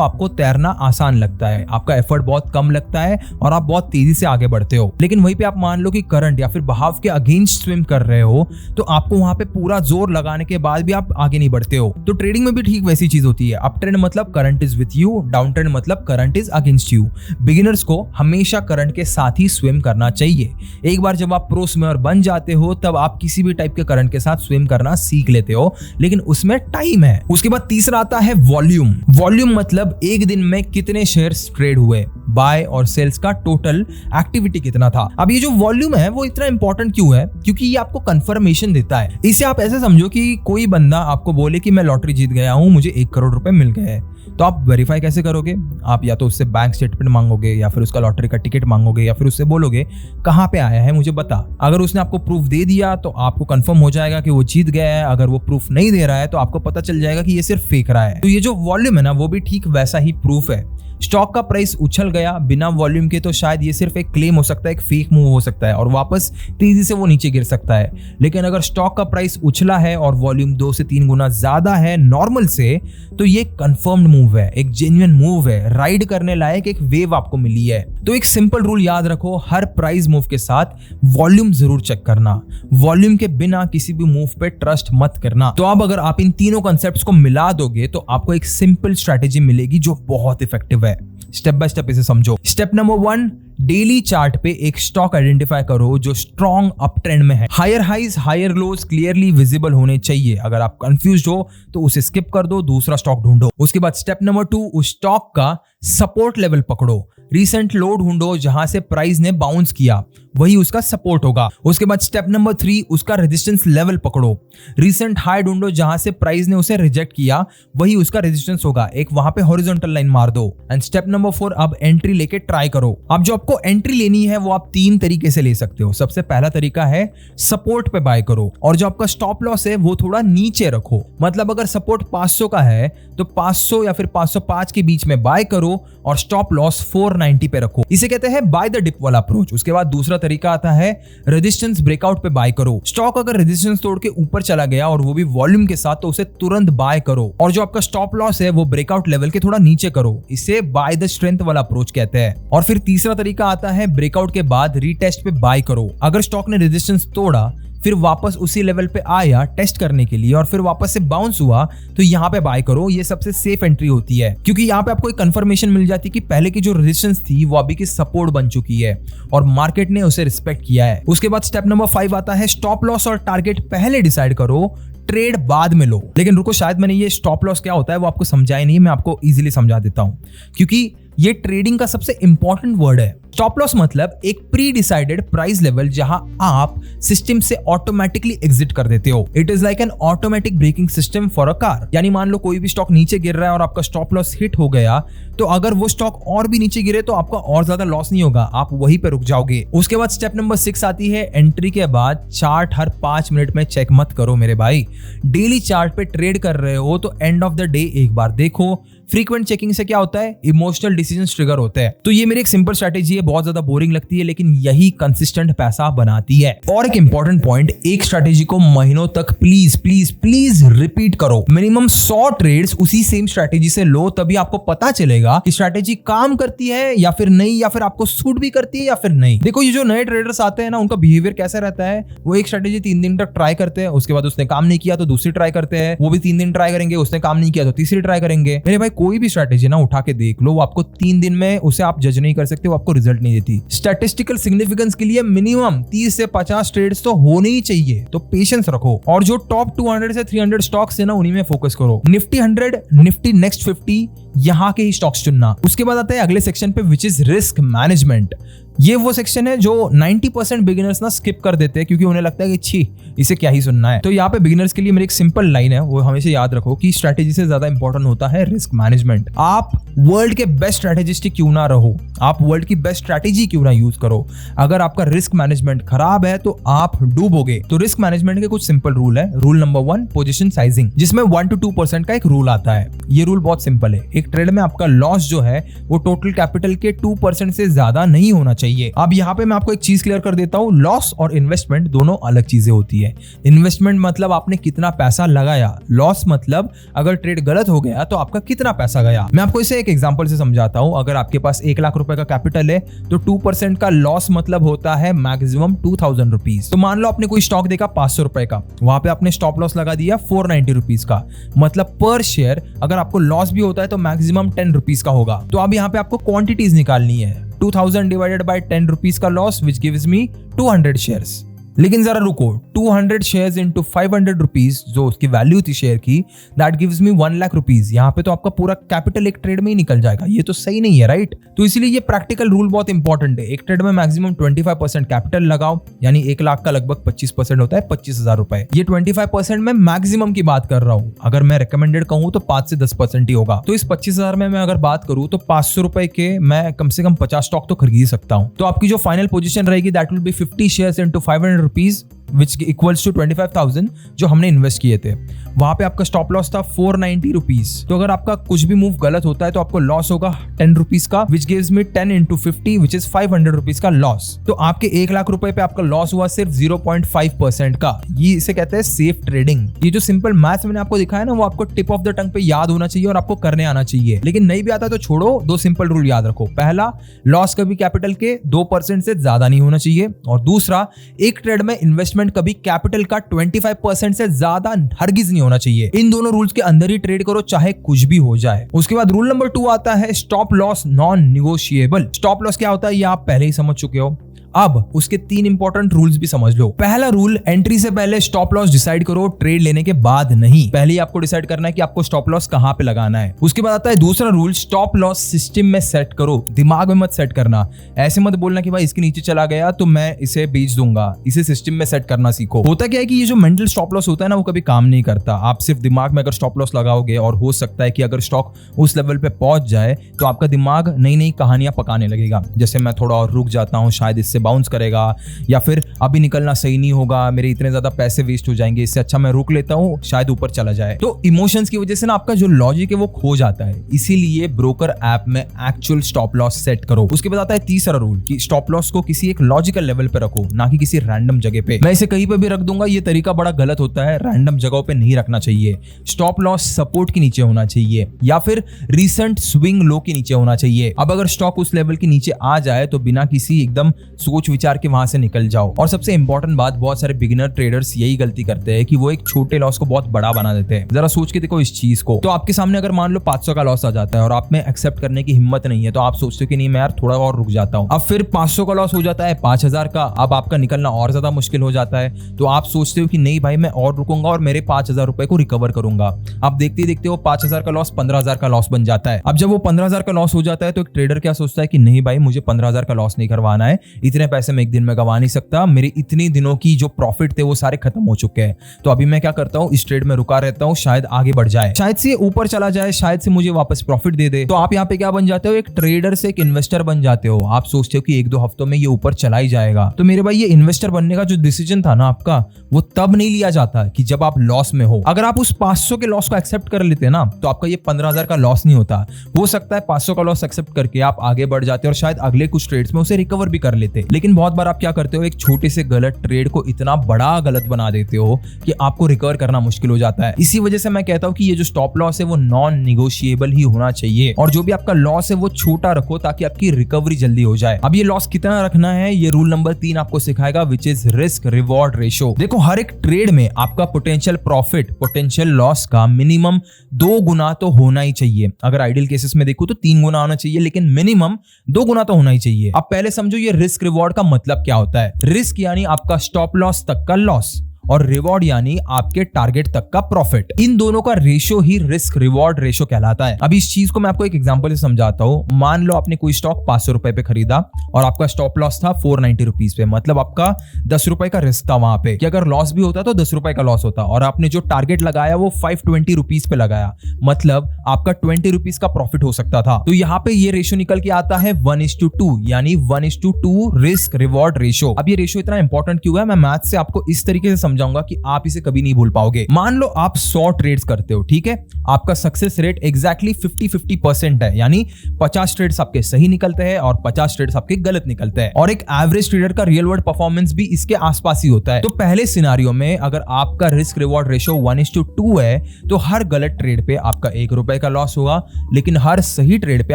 आपको तैरना आसान लगता है, आपका एफर्ट बहुत कम लगता है और आप बहुत तेजी से आगे बढ़ते हो। लेकिन वहीं पे आप मान लो कि करंट या फिर बहाव के अगेंस्ट स्विम कर रहे हो, तो आपको वहां पे पूरा जोर लगाने के बाद भी आप आगे नहीं बढ़ते हो। तो ट्रेडिंग में भी ठीक वैसी चीज होती है। अप ट्रेंड मतलब current is with you, down trend मतलब current is against you. Beginners को हमेशा करंट के साथ ही स्विम करना चाहिए। एक बार जब आप प्रो स्विमर बन जाते हो तब आप किसी भी टाइप के करंट के साथ स्विम करना सीख लेते हो, लेकिन उसमें टाइम है। उसके बाद तीसरा आता है वॉल्यूम। वॉल्यूम मतलब एक दिन में कितने शेयर्स ट्रेड हुए, बाय और सेल्स का टोटल एक्टिविटी कितना था। अब ये जो वॉल्यूम है वो इतना इंपॉर्टेंट क्यों है, क्योंकि ये आपको कंफर्मेशन देता है। इसे आप ऐसे समझो कि कोई बंदा आपको बोले कि मैं लॉटरी जीत गया हूं, मुझे 1 करोड़ रुपए मिल गए हैं, तो आप वेरीफाई कैसे करोगे। आप या तो उससे बैंक स्टेटमेंट मांगोगे या फिर उसका लॉटरी का टिकट मांगोगे या फिर उससे बोलोगे कहां पे आया है मुझे बता। अगर उसने आपको प्रूफ दे दिया तो आपको कंफर्म हो जाएगा कि वो जीत गया है। अगर वो प्रूफ नहीं दे रहा है तो आपको पता चल जाएगा कि ये सिर्फ फेक रहा है। तो ये जो वॉल्यूम है ना, वो भी ठीक वैसा ही प्रूफ है। स्टॉक का प्राइस उछल गया बिना वॉल्यूम के तो शायद ये सिर्फ एक क्लेम हो सकता है, एक फेक मूव हो सकता है और वापस तेजी से वो नीचे गिर सकता है। लेकिन अगर स्टॉक का प्राइस उछला है और वॉल्यूम 2 से 3 गुना ज्यादा है नॉर्मल से, तो ये कंफर्म्ड मूव है, एक जेन्युइन मूव है, राइड करने लायक एक वेव आपको मिली है। तो एक सिंपल रूल याद रखो, हर प्राइस मूव के साथ वॉल्यूम जरूर चेक करना। वॉल्यूम के बिना किसी भी मूव पे ट्रस्ट मत करना। तो अब अगर आप इन तीनों कॉन्सेप्ट्स को मिला दोगे तो आपको एक सिंपल स्ट्रेटेजी मिलेगी जो बहुत इफेक्टिव है। स्टेप बाय स्टेप इसे समझो। स्टेप नंबर 1, डेली चार्ट पे एक स्टॉक आइडेंटिफाई करो जो स्ट्रॉन्ग अप ट्रेंड में है। Higher highs higher lows clearly visible होने चाहिए। अगर आप कंफ्यूज्ड हो तो उसे स्किप कर दो, दूसरा स्टॉक ढूंढो। उसके बाद स्टेप नंबर 2, उस स्टॉक का सपोर्ट लेवल पकड़ो। रीसेंट लो ढूंढो जहां से प्राइस ने बाउंस किया, वही उसका सपोर्ट होगा। उसके बाद स्टेप नंबर 3, उसका रेजिस्टेंस लेवल पकड़ो। रीसेंट हाई ढूंढो जहां से प्राइस ने उसे रिजेक्ट किया, वही उसका रेजिस्टेंस होगा। एक वहां पे हॉरिजॉन्टल लाइन मार दो। एंड स्टेप नंबर 4, अब एंट्री लेके ट्राई करो। अब जो आपको एंट्री लेनी है वो आप 3 तरीके से ले सकते हो। सबसे पहला तरीका है सपोर्ट पे बाय करो और जो आपका स्टॉप लॉस है वो थोड़ा नीचे रखो। मतलब अगर सपोर्ट 500 का है तो 500 या फिर 505 के बीच में बाय करो और स्टॉप लॉस 490 पे रखो। इसे कहते हैं बाय द डिप वाला अप्रोच। उसके बाद दूसरा तरीका आता है रेजिस्टेंस ब्रेकआउट पे बाय करो। स्टॉक अगर रेजिस्टेंस तोड़ के ऊपर चला गया और वो भी वॉल्यूम के साथ, तो उसे तुरंत बाय करो और जो आपका स्टॉप लॉस है वो ब्रेकआउट लेवल के थोड़ा नीचे करो। इसे बाय द स्ट्रेंथ वाला अप्रोच कहते हैं। और फिर तीसरा तरीका आता है ब्रेकआउट के बाद रीटेस्ट पे बाय करो। अगर स्टॉक ने रेजिस्टेंस तोड़ा फिर वापस उसी लेवल पे आया टेस्ट करने के लिए और फिर वापस से बाउंस हुआ, तो यहाँ पे बाय करो। ये सबसे सेफ एंट्री होती है, क्योंकि यहाँ पे आपको एक कंफर्मेशन मिल जाती है कि पहले की जो रेजिस्टेंस थी वो अभी की सपोर्ट बन चुकी है और मार्केट ने उसे रिस्पेक्ट किया है। उसके बाद स्टेप नंबर 5 आता है स्टॉप लॉस और टारगेट पहले डिसाइड करो, ट्रेड बाद में लो। लेकिन रुको, शायद मैंने ये स्टॉप लॉस क्या होता है वो आपको समझाया नहीं है, मैं आपको इजीली समझा देता हूं, क्योंकि ये ट्रेडिंग का सबसे इंपॉर्टेंट वर्ड है। स्टॉप लॉस मतलब एक प्री डिसाइडेड प्राइस लेवल जहां आप सिस्टम से ऑटोमेटिकली एग्जिट कर देते हो। It is like an automatic braking system for a car. यानी मान लो कोई भी स्टॉक नीचे गिर रहा है और आपका स्टॉप लॉस हिट हो गया, तो अगर वो स्टॉक और भी नीचे गिरे तो आपका और ज्यादा लॉस नहीं होगा, आप वहीं पे रुक जाओगे। उसके बाद स्टेप नंबर 6 आती है एंट्री के बाद चार्ट हर 5 मिनट में चेक मत करो मेरे भाई। डेली चार्ट पे ट्रेड कर रहे हो तो एंड ऑफ द डे एक बार देखो। फ्रीक्वेंट चेकिंग से क्या होता है, इमोशनल डिसीजन ट्रिगर होते हैं। तो ये मेरी एक सिंपल स्ट्रैटेजी है, बहुत ज्यादा बोरिंग लगती है लेकिन यही कंसिस्टेंट पैसा बनाती है। और एक इंपॉर्टेंट पॉइंट, एक स्ट्रैटेजी को महीनों तक प्लीज प्लीज प्लीज रिपीट करो। मिनिमम 100 ट्रेड्स उसी सेम स्ट्रैटेजी से लो, तभी आपको पता चलेगा कि स्ट्रैटेजी काम करती है या फिर नहीं, या फिर आपको सूट भी करती है या फिर नहीं। देखो, ये जो नए ट्रेडर्स आते हैं ना, उनका बिहेवियर कैसा रहता है, वो एक स्ट्रैटेजी 3 दिन तक ट्राई करते हैं, उसके बाद उसने काम नहीं किया तो दूसरी ट्राई करते हैं, वो भी 3 दिन ट्राई करेंगे, उसने काम नहीं किया तो तीसरी ट्राई करेंगे। मेरे भाई, कोई भी स्ट्रैटेजी ना उठा के देख लो, वो आपको 3 दिन में उसे आप जज नहीं कर सकते, वो आपको रिजल्ट नहीं देती। स्टैटिस्टिकल सिग्निफिकेंस के लिए मिनिमम 30 से 50 ट्रेड्स तो होने ही चाहिए, तो पेशेंस रखो। और जो टॉप 200 से 300 स्टॉक्स है ना, उन्हीं में फोकस करो। निफ्टी 100, निफ्टी नेक्स्ट 50, यहाँ के ही स्टॉक्स चुनना। उसके बाद आता है अगले सेक्शन पे, विच इज रिस्क मैनेजमेंट। ये वो सेक्शन है जो 90% बिगिनर्स ना स्किप कर देते हैं, क्योंकि उन्हें लगता है कि छी, इसे क्या ही सुनना है। तो यहाँ पे बिगिनर्स के लिए मेरी एक सिंपल लाइन है, वो हमेशा याद रखो कि स्ट्रैटेजी से ज्यादा इंपॉर्टेंट होता है रिस्क मैनेजमेंट। आप वर्ल्ड के बेस्ट स्ट्रैटेजिस्ट क्यों ना रहो, आप वर्ल्ड की बेस्ट स्ट्रैटेजी क्यों ना यूज करो, अगर आपका रिस्क मैनेजमेंट खराब है तो आप डूबोगे। तो रिस्क मैनेजमेंट के कुछ सिंपल रूल है। रूल नंबर 1, पोजीशन साइजिंग, जिसमें 1 to 2% का एक रूल आता है। ये रूल बहुत सिंपल है। एक ट्रेड में आपका लॉस जो है वो टोटल कैपिटल के 2% से ज्यादा नहीं होना चाहिए। अब यहाँ पे मैं आपको एक चीज क्लियर कर देता हूँ, लॉस और इन्वेस्टमेंट दोनों अलग चीजें होती है। इन्वेस्टमेंट मतलब आपने कितना पैसा लगाया, लॉस मतलब अगर ट्रेड गलत हो गया तो आपका कितना पैसा गया। मैं आपको इसे एक एग्जांपल से समझाता हूँ। अगर आपके पास 1 लाख रुपए का कैपिटल है तो 2% का लॉस मतलब होता है मैक्सिमम 2000 रुपीज। तो मान लो आपने कोई स्टॉक देखा 500 रुपए का, वहां पे आपने स्टॉप लॉस लगा दिया 490 रुपीज का, मतलब पर शेयर अगर आपको लॉस भी होता है तो मैक्सिमम 10 रुपीज का होगा। तो अब यहाँ पे आपको क्वांटिटीज निकालनी है। 2000 डिवाइडेड बाय 10 रुपीज का loss, which gives me 200 shares. लेकिन जरा रुको, 200 शेयर्स इंटू 500 रुपीज जो उसकी वैल्यू थी शेयर की, that gives me 1 lakh rupees. यहाँ पे तो आपका पूरा कैपिटल एक ट्रेड में ही निकल जाएगा, ये तो सही नहीं है, राइट। तो इसलिए ये प्रैक्टिकल रूल बहुत इंपॉर्टेंट है। एक ट्रेड में मैक्सिमम 25% कैपिटल लगाओ, यानी 1 लाख का लगभग 25% होता है 25,000 रुपए। ये 25% में मैक्सिमम की बात कर रहा हूँ। अगर मैं रिकमेंडेड कहूँ तो 5 से 10% ही होगा। तो इस 25,000 में मैं अगर बात करूँ तो 500 रुपए के मैं कम से कम 50 स्टॉक तो खरीद सकता हूँ। तो आपकी जो फाइनल पोजीशन रहेगी that will be 50 shares into 500 rupees, which equals to 25,000 जो हमने इन्वेस्ट किए थे। वहां पे आपका स्टॉप लॉस था 490 रुपीज। तो अगर आपका कुछ भी मूव गलत होता है तो आपको लॉस होगा 10 रुपीज का, which gives me 10 into 50 which is 500 rupees का लॉस। तो आपके 1 लाख रुपए पे आपका लॉस हुआ सिर्फ 0.5% का। ये इसे कहते हैं सेफ ट्रेडिंग। ये जो सिंपल मैथ्स मैंने आपको दिखाया ना, वो आपको टिप ऑफ द टंग पे याद होना चाहिए और आपको करने आना चाहिए। लेकिन नहीं भी आता तो छोड़ो, 2 सिंपल रूल याद रखो। पहला, लॉस कभी कैपिटल के 2% से ज्यादा नहीं होना चाहिए, और दूसरा, एक ट्रेड में इन्वेस्टमेंट कभी कैपिटल का 25% से ज्यादा हरगिज नहीं होना चाहिए। इन दोनों रूल्स के अंदर ही ट्रेड करो, चाहे कुछ भी हो जाए। उसके बाद रूल नंबर 2 आता है stop loss non negotiable. Stop loss क्या होता है ये आप पहले ही समझ चुके हो। अब उसके 3 इंपॉर्टेंट रूल्स भी समझ लो। पहला रूल, एंट्री से पहले स्टॉप लॉस डिसाइड करो, ट्रेड लेने के बाद नहीं। पहले ही आपको डिसाइड करना है कि आपको स्टॉप लॉस कहां पे लगाना है। उसके बाद आता है दूसरा रूल, स्टॉप लॉस सिस्टम में सेट करो, दिमाग में मत सेट करना। ऐसे मत बोलना कि भाई इसके नीचे चला गया तो मैं इसे बेच दूंगा, इसे सिस्टम में सेट करना सीखो। होता क्या है कि ये जो मेंटल स्टॉप लॉस होता है ना, वो कभी काम नहीं करता। आप सिर्फ दिमाग में अगर स्टॉप लॉस लगाओगे, और हो सकता है कि अगर स्टॉक उस लेवल पे पहुंच जाए तो आपका दिमाग नई नई कहानियां पकाने लगेगा, जैसे मैं थोड़ा और रुक जाता हूं, शायद इससे बाउंस करेगा, या फिर अभी निकलना सही नहीं होगा, मेरे इतने ज्यादा पैसे वेस्ट हो जाएंगे, इससे अच्छा मैं रुक लेता हूं, शायद ऊपर चला जाए। तो इमोशंस की वजह से ना आपका जो लॉजिक है वो खो जाता है। इसीलिए ब्रोकर ऐप में एक्चुअल स्टॉप लॉस सेट करो। उसके बाद आता है तीसरा रूल कि स्टॉप लॉस को किसी एक लॉजिकल लेवल पे रखो, ना कि किसी रैंडम जगह पे। मैं इसे कहीं पे भी रख दूंगा, ये तरीका बड़ा गलत होता है। रैंडम जगहों पे नहीं रखना चाहिए। स्टॉप लॉस सपोर्ट के नीचे होना चाहिए, या फिर रिसेंट स्विंग लो के नीचे होना चाहिए। अब अगर स्टॉक उस लेवल के नीचे आ जाए तो बिना किसी एकदम सोच विचार के वहां से निकल जाओ। और सबसे इंपॉर्टेंट बात, बहुत सारे बिगिनर ट्रेडर्स यही गलती करते हैं कि वो एक छोटे लॉस को बहुत बड़ा बना देते हैं। जरा सोच के देखो इस चीज को। तो आपके सामने अगर मान लो 500 का लॉस आ जाता है और आप में एक्सेप्ट करने की हिम्मत नहीं है, तो आप सोचते हो कि नहीं मैं यार थोड़ा और रुक जाता हूँ। अब फिर 500 का लॉस हो जाता है 5000 का, अब आपका निकलना और ज्यादा मुश्किल हो जाता है। तो आप सोचते हो कि नहीं भाई मैं और रुकूंगा और मेरे 5000 रुपए को रिकवर करूंगा। आप देखते ही देखते हो 5000 का लॉस 15000 का लॉस बन जाता है। अब जब वो 15000 का लॉस हो जाता है तो एक ट्रेडर क्या सोचता है कि नहीं भाई मुझे 15000 का लॉस नहीं करवाना है, इतने पैसे मैं एक दिन में गंवा नहीं सकता, मेरे इतनी दिनों की जो प्रॉफिट थे वो सारे खत्म हो चुके हैं। तो अभी मैं क्या करता हूँ, इस ट्रेड में रुका रहता हूँ, शायद आगे बढ़ जाए, शायद से ऊपर चला जाए, शायद से मुझे वापस प्रॉफिट दे दे। तो आप यहाँ पे क्या बन जाते हो, एक ट्रेडर से एक इन्वेस्टर बन जाते हो। आप सोचते हो कि 1-2 हफ्तों में ये ऊपर चला ही जाएगा। तो मेरे भाई ये इन्वेस्टर बनने का जो डिसीजन था ना आपका, वो तब नहीं लिया जाता कि जब आप लॉस में हो। अगर आप उस 500 के लॉस को एक्सेप्ट कर लेते ना तो आपका ये 15000 का लॉस नहीं होता। हो सकता है 500 का लॉस एक्सेप्ट करके आप आगे बढ़ जाते और शायद अगले कुछ ट्रेड्स में उसे रिकवर भी कर लेते। लेकिन बहुत बार आप क्या करते हो, एक छोटे से गलत ट्रेड को इतना बड़ा गलत बना देते हो कि आपको रिकवर करना मुश्किल हो जाता है। इसी वजह से मैं कहता हूं कि ये जो स्टॉप लॉस है वो नॉन निगोशिएबल ही होना चाहिए, और जो भी आपका लॉस है वो छोटा रखो ताकि आपकी रिकवरी जल्दी हो जाए। अब ये लॉस कितना रखना है, ये रूल नंबर 3 आपको सिखाएगा, which is risk reward ratio. देखो हर एक ट्रेड में आपका पोटेंशियल प्रॉफिट पोटेंशियल लॉस का मिनिमम 2 गुना तो होना ही चाहिए। अगर आइडियल केसेस में देखो तो 3 गुना होना चाहिए, लेकिन मिनिमम 2 गुना तो होना ही चाहिए। अब पहले समझो ये रिस्क रिवॉर्ड का मतलब क्या होता है। रिस्क यानी आपका स्टॉप लॉस तक का लॉस, और रिवॉर्ड यानी आपके टारगेट तक का प्रॉफिट। इन दोनों का रेशो ही रिस्क रिवॉर्ड रेशो कहलाता है। अब इस चीज को मैं आपको एक एग्जांपल से समझाता हूं। मान लो आपने कोई स्टॉक 500 रुपए पे खरीदा और आपका स्टॉप लॉस था 490 रुपीज पे, मतलब आपका 10 रुपए का रिस्क था वहां पे कि अगर लॉस भी होता तो 10 रुपए का लॉस होता, और आपने जो टारगेट लगाया वो 520 रुपीज पे लगाया, मतलब आपका 20 रुपीज का प्रॉफिट हो सकता था। तो यहाँ पे ये रेशो निकल के आता है 1:2, यानी 1:2 रिस्क रिवॉर्ड रेशो। अब ये रेशो इतना इंपॉर्टेंट क्यों है, मैं मैथ से आपको इस तरीके से समझाऊंगा कि आप इसे कभी नहीं भूल पाओगे। मान लो आप 100 ट्रेड्स करते हो, ठीक है, आपका सक्सेस रेट एग्जैक्टली 50-50% है, यानी 50 ट्रेड्स आपके सही निकलते हैं और 50 ट्रेड्स आपके गलत निकलते हैं। और एक एवरेज ट्रेडर का रियल वर्ल्ड परफॉर्मेंस भी इसके आसपास ही होता है। तो पहले सिनेरियो में अगर आपका रिस्क रिवॉर्ड रेशो 1:2 है तो हर गलत ट्रेड पे आपका 1 रुपए का लॉस होगा, लेकिन हर सही ट्रेड पे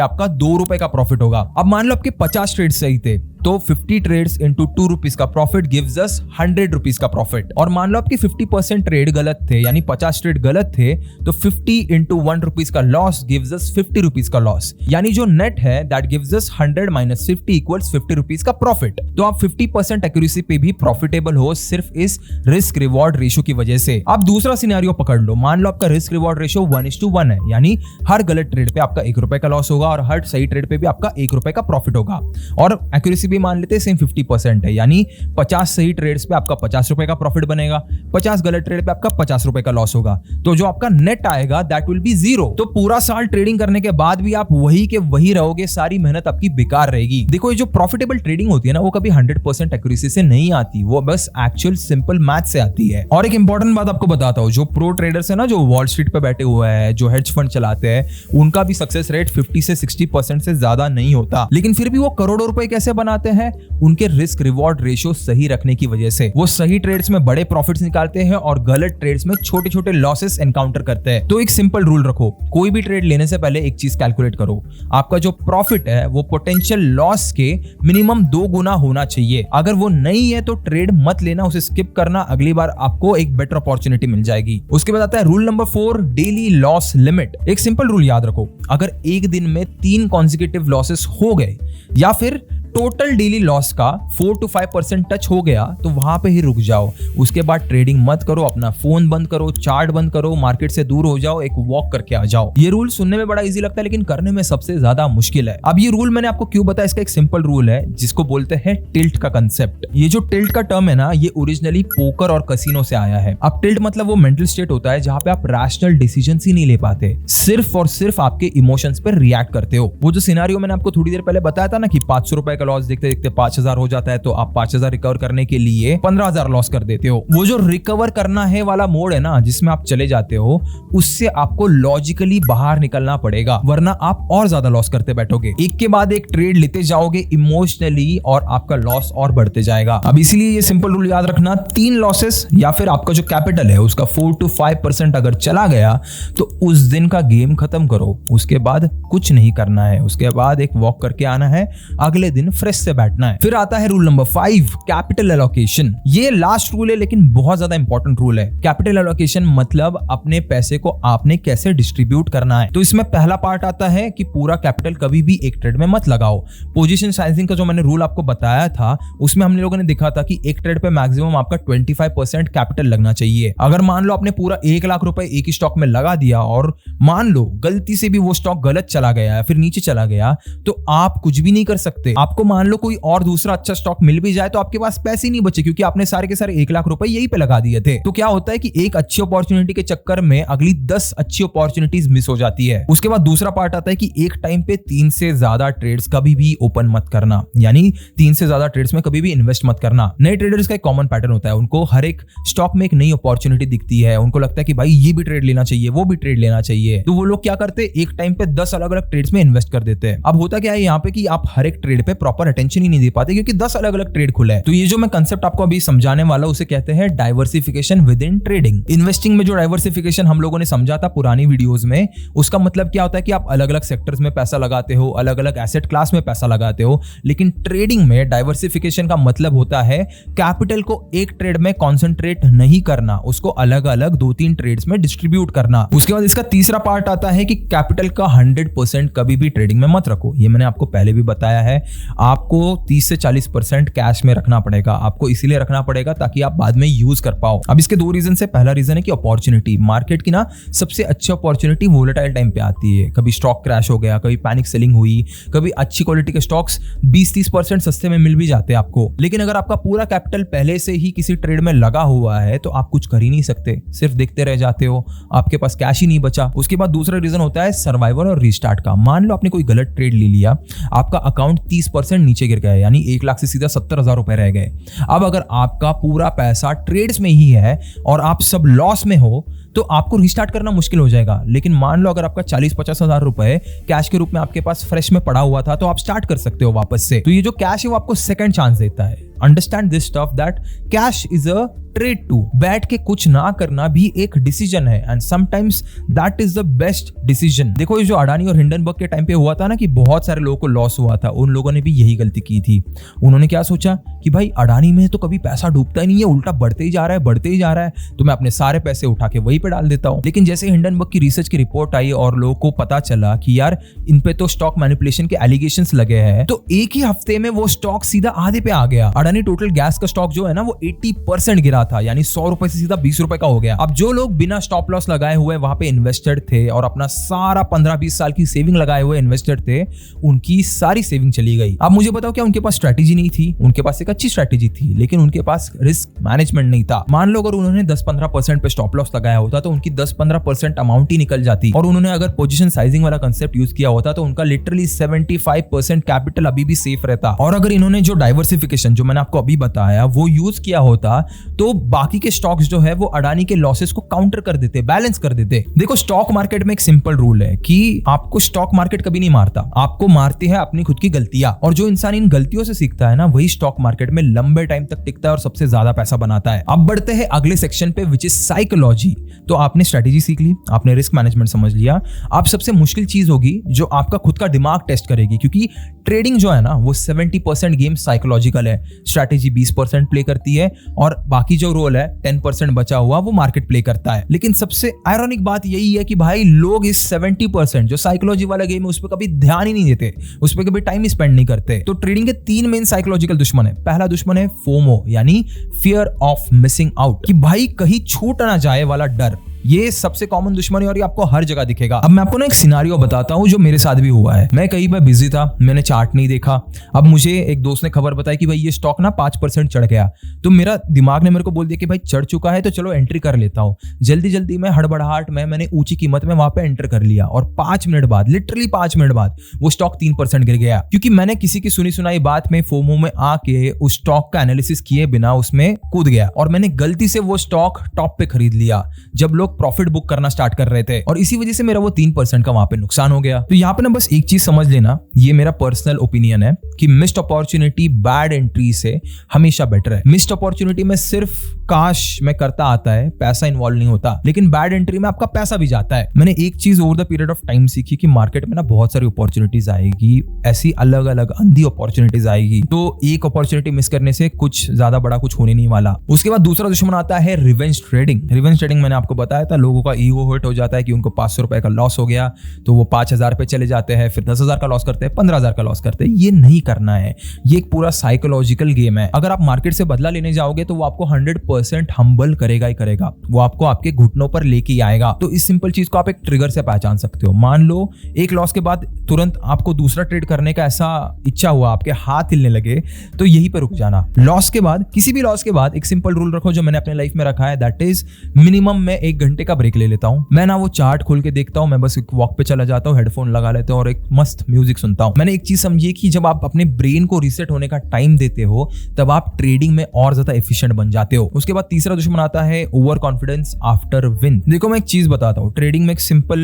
आपका 2 रुपए का प्रॉफिट होगा। अब मान लो आपके 50 ट्रेड सही थे तो 50 ट्रेड्स इंटू 2 रुपीज का प्रॉफिट गिव्स अस 100 रुपीज का प्रॉफिट। और मान लो आपके 50% ट्रेड गलत थे, यानी 50 ट्रेड गलत थे, तो 50 इंटू 1 रुपीज का लॉस गिव्स अस 50 रुपीज का लॉस, यानी जो नेट है that gives us 100 minus 50 equals 50 rupees का प्रॉफिट। तो आप 50% एक्यूरेसी पे भी प्रॉफिटेबल हो सिर्फ इस रिस्क रिवॉर्ड रेशो की वजह से। अब दूसरा सिनेरियो पकड़ लो, मान लो आपका रिस्क रिवॉर्ड रेशो 1:1 है, यानी हर गलत ट्रेड पे आपका 1 रुपए का लॉस होगा और हर सही ट्रेड पे भी आपका 1 रुपए का प्रॉफिट होगा। और एक्यूरेसी भी मान लेते हैं सेम 50% है, यानी 50 सही ट्रेड्स पे आपका 50 रुपए का प्रॉफिट बनेगा, 50 गलत ट्रेड पे आपका 50 रुपए का लॉस होगा। तो जो आपका नेट आएगा दैट विल बी 0। तो पूरा साल ट्रेडिंग करने के बाद भी आप वही के वही रहोगे, सारी मेहनत आपकी बेकार रहेगी। देखो ये जो प्रॉफिटेबल ट्रेडिंग होती है ना, वो कभी 100% एक्यूरेसी से नहीं आती, वो बस एक्चुअल सिंपल मैथ से आती है। और एक इंपॉर्टेंट बात आपको बताता हूं, जो प्रो ट्रेडर्स है ना, जो वॉल स्ट्रीट पे बैठे हुए हैं, जो हेज फंड चलाते हैं, उनका भी सक्सेस रेट 50 से 60% से ज्यादा नहीं होता, लेकिन फिर भी वो करोड़ों रुपए कैसे बनाते हैं, उनके रिस्क रिवॉर्ड रेशियो सही रखने की वजह से। वो सही ट्रेड्स में बड़े प्रॉफिट्स निकालते हैं और गलत ट्रेड्स में छोटे छोटे लॉसेस एनकाउंटर करते हैं। तो एक सिंपल रूल रखो, कोई भी ट्रेड लेने से पहले एक चीज कैलकुलेट करो, आपका जो प्रॉफिट है वो पोटेंशियल लॉस के मिनिमम 2 गुना होना चाहिए। अगर वो नहीं है तो ट्रेड मत लेना, उसे स्किप करना, अगली बार आपको एक बेटर अपॉर्चुनिटी मिल जाएगी। उसके बाद आता है rule number 4, daily loss limit. एक सिंपल रूल याद रखो, अगर एक दिन में 3 कॉन्जिक्यूटिव लॉसेस हो गए या फिर टोटल डेली लॉस का 4 to 5% टच हो गया तो वहां पे ही रुक जाओ। उसके बाद ट्रेडिंग मत करो, अपना फोन बंद करो, चार्ट बंद करो, मार्केट से दूर हो जाओ, एक वॉक करके आ जाओ। ये रूल सुनने में बड़ा इजी लगता है लेकिन करने में सबसे ज्यादा मुश्किल है। अब ये रूल मैंने आपको क्यों बताया, इसका एक सिंपल रूल है जिसको बोलते हैं टिल्ट का कंसेप्ट। ये जो टिल्ट का टर्म है ना, ये ओरिजिनली पोकर और कसिनो से आया है। अब टिल्ट मतलब वो मेंटल स्टेट होता है जहां पे आप रैशनल डिसीजंस ही नहीं ले पाते, सिर्फ और सिर्फ आपके इमोशंस पर रिएक्ट करते हो। वो जो सिनेरियो मैंने आपको थोड़ी देर पहले बताया था ना कि 500 रुपए का लॉस देखते देखते 5000 हो जाता है, तो आप 5000 रिकवर करने के लिए 15000 लॉस कर देते हो। वो जो रिकवर करना है वाला मोड है ना, जिसमें आप चले जाते हो, उससे आपको लॉजिकली बाहर निकलना पड़ेगा, वरना आप और ज्यादा लॉस करते बैठोगे। एक के बाद एक ट्रेड लेते जाओगे इमोशनली और आपका लॉस और बढ़ते जाएगा। अब इसीलिए ये सिंपल रूल याद रखना, 3 लॉसेस या फिर आपका जो कैपिटल है उसका 4 to 5% अगर चला गया तो उस दिन का गेम खत्म करो, उसके बाद कुछ नहीं करना है, उसके बाद एक वॉक करके आना है, अगले दिन दिन फ्रेश से बैठना है। फिर आता है रूल नंबर 5, कैपिटल एलोकेशन। ये लास्ट रूल है लेकिन बहुत ज्यादा इंपॉर्टेंट रूल है। कैपिटल एलोकेशन मतलब अपने पैसे को आपने कैसे डिस्ट्रीब्यूट करना है। तो इसमें पहला पार्ट आता है कि पूरा कैपिटल कभी भी एक ट्रेड में मत लगाओ। पोजीशन साइजिंग का जो मैंने रूल आपको बताया था उसमें हमने लोगों ने देखा था कि एक ट्रेड पे मैक्सिमम आपका 25% कैपिटल लगना चाहिए। अगर मान लो आपने पूरा 1 लाख रुपए एक ही स्टॉक में लगा दिया और मान लो गलती से भी वो स्टॉक गलत चला गया या फिर नीचे चला गया तो आप कुछ भी नहीं कर सकते। आपको मान लो कोई और दूसरा अच्छा स्टॉक मिल भी जाए तो आपके पास पैसे ही नहीं बचे क्योंकि आपने सारे के सारे 1 लाख रुपए यहीं पे लगा दिए थे। तो क्या होता है कि एक अच्छी अपॉर्चुनिटी के चक्कर में अगली 10 अच्छी अपॉर्चुनिटीज मिस हो जाती है। उसके बाद दूसरा पार्ट आता है कि एक टाइम पे 3 से ज्यादा ट्रेड्स कभी भी ओपन मत करना, यानी 3 से ज्यादा ट्रेड्स में कभी भी इन्वेस्ट मत करना। नए ट्रेडर्स का एक कॉमन पैटर्न होता है, उनको हर एक स्टॉक में एक नई अपॉर्चुनिटी दिखती है, उनको लगता है कि भाई ये भी ट्रेड लेना चाहिए, वो भी ट्रेड लेना चाहिए, तो वो लोग क्या करते हैं एक टाइम पे 10 अलग अलग ट्रेड्स में इन्वेस्ट कर देते हैं। अब होता क्या है यहाँ पे कि आप हर एक ट्रेड पे प्रॉपर अटेंशन ही नहीं दे पाते क्योंकि 10 अलग अलग ट्रेड खुले हैं। तो ये जो मैं कंसेप्ट आपको अभी समझाने वाला हूं उसे कहते हैं diversification with in trading. Investing में जो डाइवर्सिफिकेशन हम लोगों ने समझा था पुरानी वीडियोस में, उसका मतलब क्या होता है कि आप अलग अलग सेक्टर्स में पैसा लगाते हो, अलग अलग एसेट क्लास में पैसा लगाते हो। लेकिन ट्रेडिंग में डाइवर्सिफिकेशन का मतलब होता है कैपिटल को एक ट्रेड में कॉन्सेंट्रेट नहीं करना, उसको अलग अलग 2-3 ट्रेड्स में डिस्ट्रीब्यूट करना। उसके बाद इसका तीसरा पार्ट आता है कि कैपिटल का 100% कभी भी ट्रेडिंग में मत रखो। ये मैंने आपको पहले भी बताया है, आपको 30 से 40% कैश में रखना पड़ेगा। आपको इसीलिए रखना पड़ेगा ताकि आप बाद में यूज कर पाओ। अब इसके 2 रीजन है। पहला रीजन है कि अपॉर्चुनिटी, मार्केट की ना सबसे अच्छी अपॉर्चुनिटी वोलेटाइल टाइम पे आती है। कभी स्टॉक क्रैश हो गया, कभी पैनिक सेलिंग हुई, कभी अच्छी क्वालिटी के स्टॉक्स 20-30% सस्ते में मिल भी जाते हैं आपको। लेकिन अगर आपका पूरा कैपिटल पहले से ही किसी ट्रेड में लगा हुआ है तो आप कुछ कर ही नहीं सकते, सिर्फ देखते रह जाते हो, आपके पास कैश ही नहीं बचा। उसके बाद दूसरा रीजन होता है सर्वाइवल और रीस्टार्ट का। मान लो आपने कोई गलत ट्रेड ले लिया, आपका अकाउंट 30% नीचे गिर गया, यानी 1 लाख से सीधा 70,000 रुपए रह गए। अब अगर आपका पूरा पैसा ट्रेड्स में ही है और आप सब लॉस में हो तो आपको रिस्टार्ट करना मुश्किल हो जाएगा। लेकिन मान लो अगर आपका 40-50 हजार रुपए कैश के रूप में आपके पास फ्रेश में पड़ा हुआ था तो आप स्टार्ट कर सकते हो वापस से। तो ये जो कैश है वो आपको सेकंड चांस देता है। Understand this stuff that cash is a trade too. बैठ के कुछ ना करना भी एक डिसीजन है and sometimes that is the best decision. देखो ये जो अडानी और हिंडनबर्ग के टाइम पे हुआ था ना कि बहुत सारे लोगों को लॉस हुआ था, उन लोगों ने भी यही गलती की थी। उन्होंने क्या सोचा कि भाई अडानी में तो कभी पैसा डूबता ही नहीं है, उल्टा बढ़ते ही जा रहा है, बढ़ते ही जा रहा है, तो मैं अपने सारे पैसे उठा के वहीं पे डाल देता हूँ। लेकिन जैसे हिंडनबर्ग की रिसर्च की रिपोर्ट आई और लोगों को पता चला कि यार इन पे तो स्टॉक मैनिपुलेशन के एलिगेशंस लगे हैं, तो एक ही हफ्ते में वो स्टॉक सीधा आधे पे आ गया। अडानी टोटल गैस का स्टॉक जो है ना वो 80% गिरा था, यानी 100 रुपए से सीधा 20 रुपए का हो गया। अब जो लोग बिना स्टॉप लॉस लगाए हुए वहां पे इन्वेस्टेड थे और अपना सारा 15-20 साल की सेविंग लगाए हुए इन्वेस्टेड थे, उनकी सारी सेविंग चली गई। अब मुझे बताओ क्या उनके पास स्ट्रैटेजी नहीं थी? उनके पास एक अच्छी स्ट्रैटेजी थी लेकिन उनके पास रिस्क मैनेजमेंट नहीं था। मान लो अगर उन्होंने 10-15% पे स्टॉप लॉस लगाया होता तो उनकी 10-15% अमाउंट ही निकल जाती, और उन्होंने अगर पोजीशन साइजिंग वाला कंसेप्ट यूज किया होता तो उनका लिटरली 75% कैपिटल अभी भी सेफ रहता। और अगर इन्होंने जो डाइवर्सिफिकेशन जो मैंने आपको अभी बताया वो यूज किया होता तो बाकी के स्टॉक्स जो है वो अडानी के लॉसेस को काउंटर कर देते, बैलेंस कर देते। देखो स्टॉक मार्केट में एक सिंपल रूल है कि आपको स्टॉक मार्केट कभी नहीं मारता, आपको मारते हैं अपनी खुद की गलतियां, और जो इंसान इन गलतियों से सीखता है ना वही स्टॉक मार्केट में लंबे टाइम तक टिकता है और सबसे ज्यादा पैसा बनाता है। अब बढ़ते हैं अगले सेक्शन पे विच इज साइकोलॉजी। तो आपने स्ट्रेटेजी सीख ली, आपने रिस्क मैनेजमेंट समझ लिया, अब सबसे मुश्किल चीज होगी जो आपका खुद का दिमाग टेस्ट करेगी, क्योंकि ट्रेडिंग जो है ना वो 70% गेम साइकोलॉजिकल है, स्ट्रैटेजी 20% प्ले करती है और बाकी जो रोल है 10% बचा हुआ वो मार्केट प्ले करता है। लेकिन सबसे आयरॉनिक बात यही है कि भाई लोग इस 70% जो साइकोलॉजी वाला गेम है उस पर कभी ध्यान ही नहीं देते, उस पर कभी टाइम स्पेंड नहीं करते। तो ट्रेडिंग के 3 मेन साइकोलॉजिकल दुश्मन है। पहला दुश्मन है फोमो, यानी फियर ऑफ मिसिंग आउट, कि भाई कहीं छूट ना जाए वाला डर। ये सबसे कॉमन दुश्मन है और ये आपको हर जगह दिखेगा। अब मैं आपको ना एक सिनारियो बताता हूँ जो मेरे साथ भी हुआ है। मैं कहीं पर बिजी था, मैंने चार्ट नहीं देखा। अब मुझे एक दोस्त ने खबर बताई कि भाई ये स्टॉक ना 5% चढ़ गया, तो मेरा दिमाग ने मेरे को बोल दिया कि भाई चढ़ चुका है तो चलो एंट्री कर लेता हूँ। जल्दी जल्दी में हड़बड़ाहट में मैंने ऊंची कीमत में वहां पे एंटर कर लिया और 5 मिनट बाद, लिटरली 5 मिनट बाद वो स्टॉक 3% गिर गया, क्योंकि मैंने किसी की सुनी सुनाई बात में फोमो में आके उस स्टॉक का एनालिसिस किए बिना उसमें कूद गया और मैंने गलती से वो स्टॉक टॉप पे खरीद लिया। जब लोग लोग प्रॉफिट बुक करना स्टार्ट कर रहे थे और इसी वजह से मेरा वो 3% का वहां पे नुकसान हो गया। तो यहाँ पे ना बस एक चीज समझ लेना, ये मेरा पर्सनल ओपिनियन है कि मिस्ड अपॉर्चुनिटी बैड एंट्री से हमेशा बेटर है। मिस्ड अपॉर्चुनिटी में सिर्फ काश मैं करता आता है, पैसा इन्वॉल्व नहीं होता, लेकिन बैड एंट्री में आपका पैसा भी जाता है। मैंने एक चीज over the period of time सीखी कि मार्केट में ना बहुत सारी अपॉर्चुनिटीज आएगी, ऐसी अलग अलग अंधी अपॉर्चुनिटीज आएगी, तो एक अपॉर्चुनिटी मिस करने से कुछ ज्यादा बड़ा कुछ होने नहीं वाला। उसके बाद दूसरा दुश्मन आता है रिवेंज ट्रेडिंग। रिवेंज ट्रेडिंग मैंने आपको बताया था, लोगों का ईगो हर्ट हो जाता है कि उनको 500 रुपए का लॉस हो गया तो वो 5000 पे चले जाते हैं, फिर 10,000 का लॉस करते हैं, 15,000 का लॉस करते हैं। ये नहीं करना है, ये एक पूरा साइकोलॉजिकल गेम है। अगर आप मार्केट से बदला लेने जाओगे तो वो आपको 100% हम्बल करेगा ही करेगा, वो आपको आपके घुटनों पर लेके ही आएगा। तो इस सिंपल चीज को आप एक ट्रिगर से पहचान सकते हो। मान लो एक लॉस के बाद तुरंत आपको दूसरा ट्रेड करने का ऐसा इच्छा हुआ, आपके हाथ हिलने लगे, तो यहीं पे रुक जाना। लॉस के बाद, किसी भी लॉस के बाद एक सिंपल रूल रखो जो मैंने अपने लाइफ में रखा है, दैट इज मिनिमम मैं 1 घंटे का ब्रेक ले लेता हूं। मैं ना वो चार्ट खोल के देखता हूं, मैं बस एक वॉक पे चला जाता हूं, हेडफोन लगा लेता हूं और एक मस्त म्यूजिक सुनता हूं। मैंने एक चीज समझी कि जब आप अपने ब्रेन को रीसेट होने का टाइम देते हो तब आप ट्रेडिंग में और ज्यादा एफिशिएंट बन जाते हो। उसके बाद तीसरा दुश्मन आता है ओवर कॉन्फिडेंस आफ्टर विन। देखो मैं एक चीज बताता हूं, ट्रेडिंग में एक सिंपल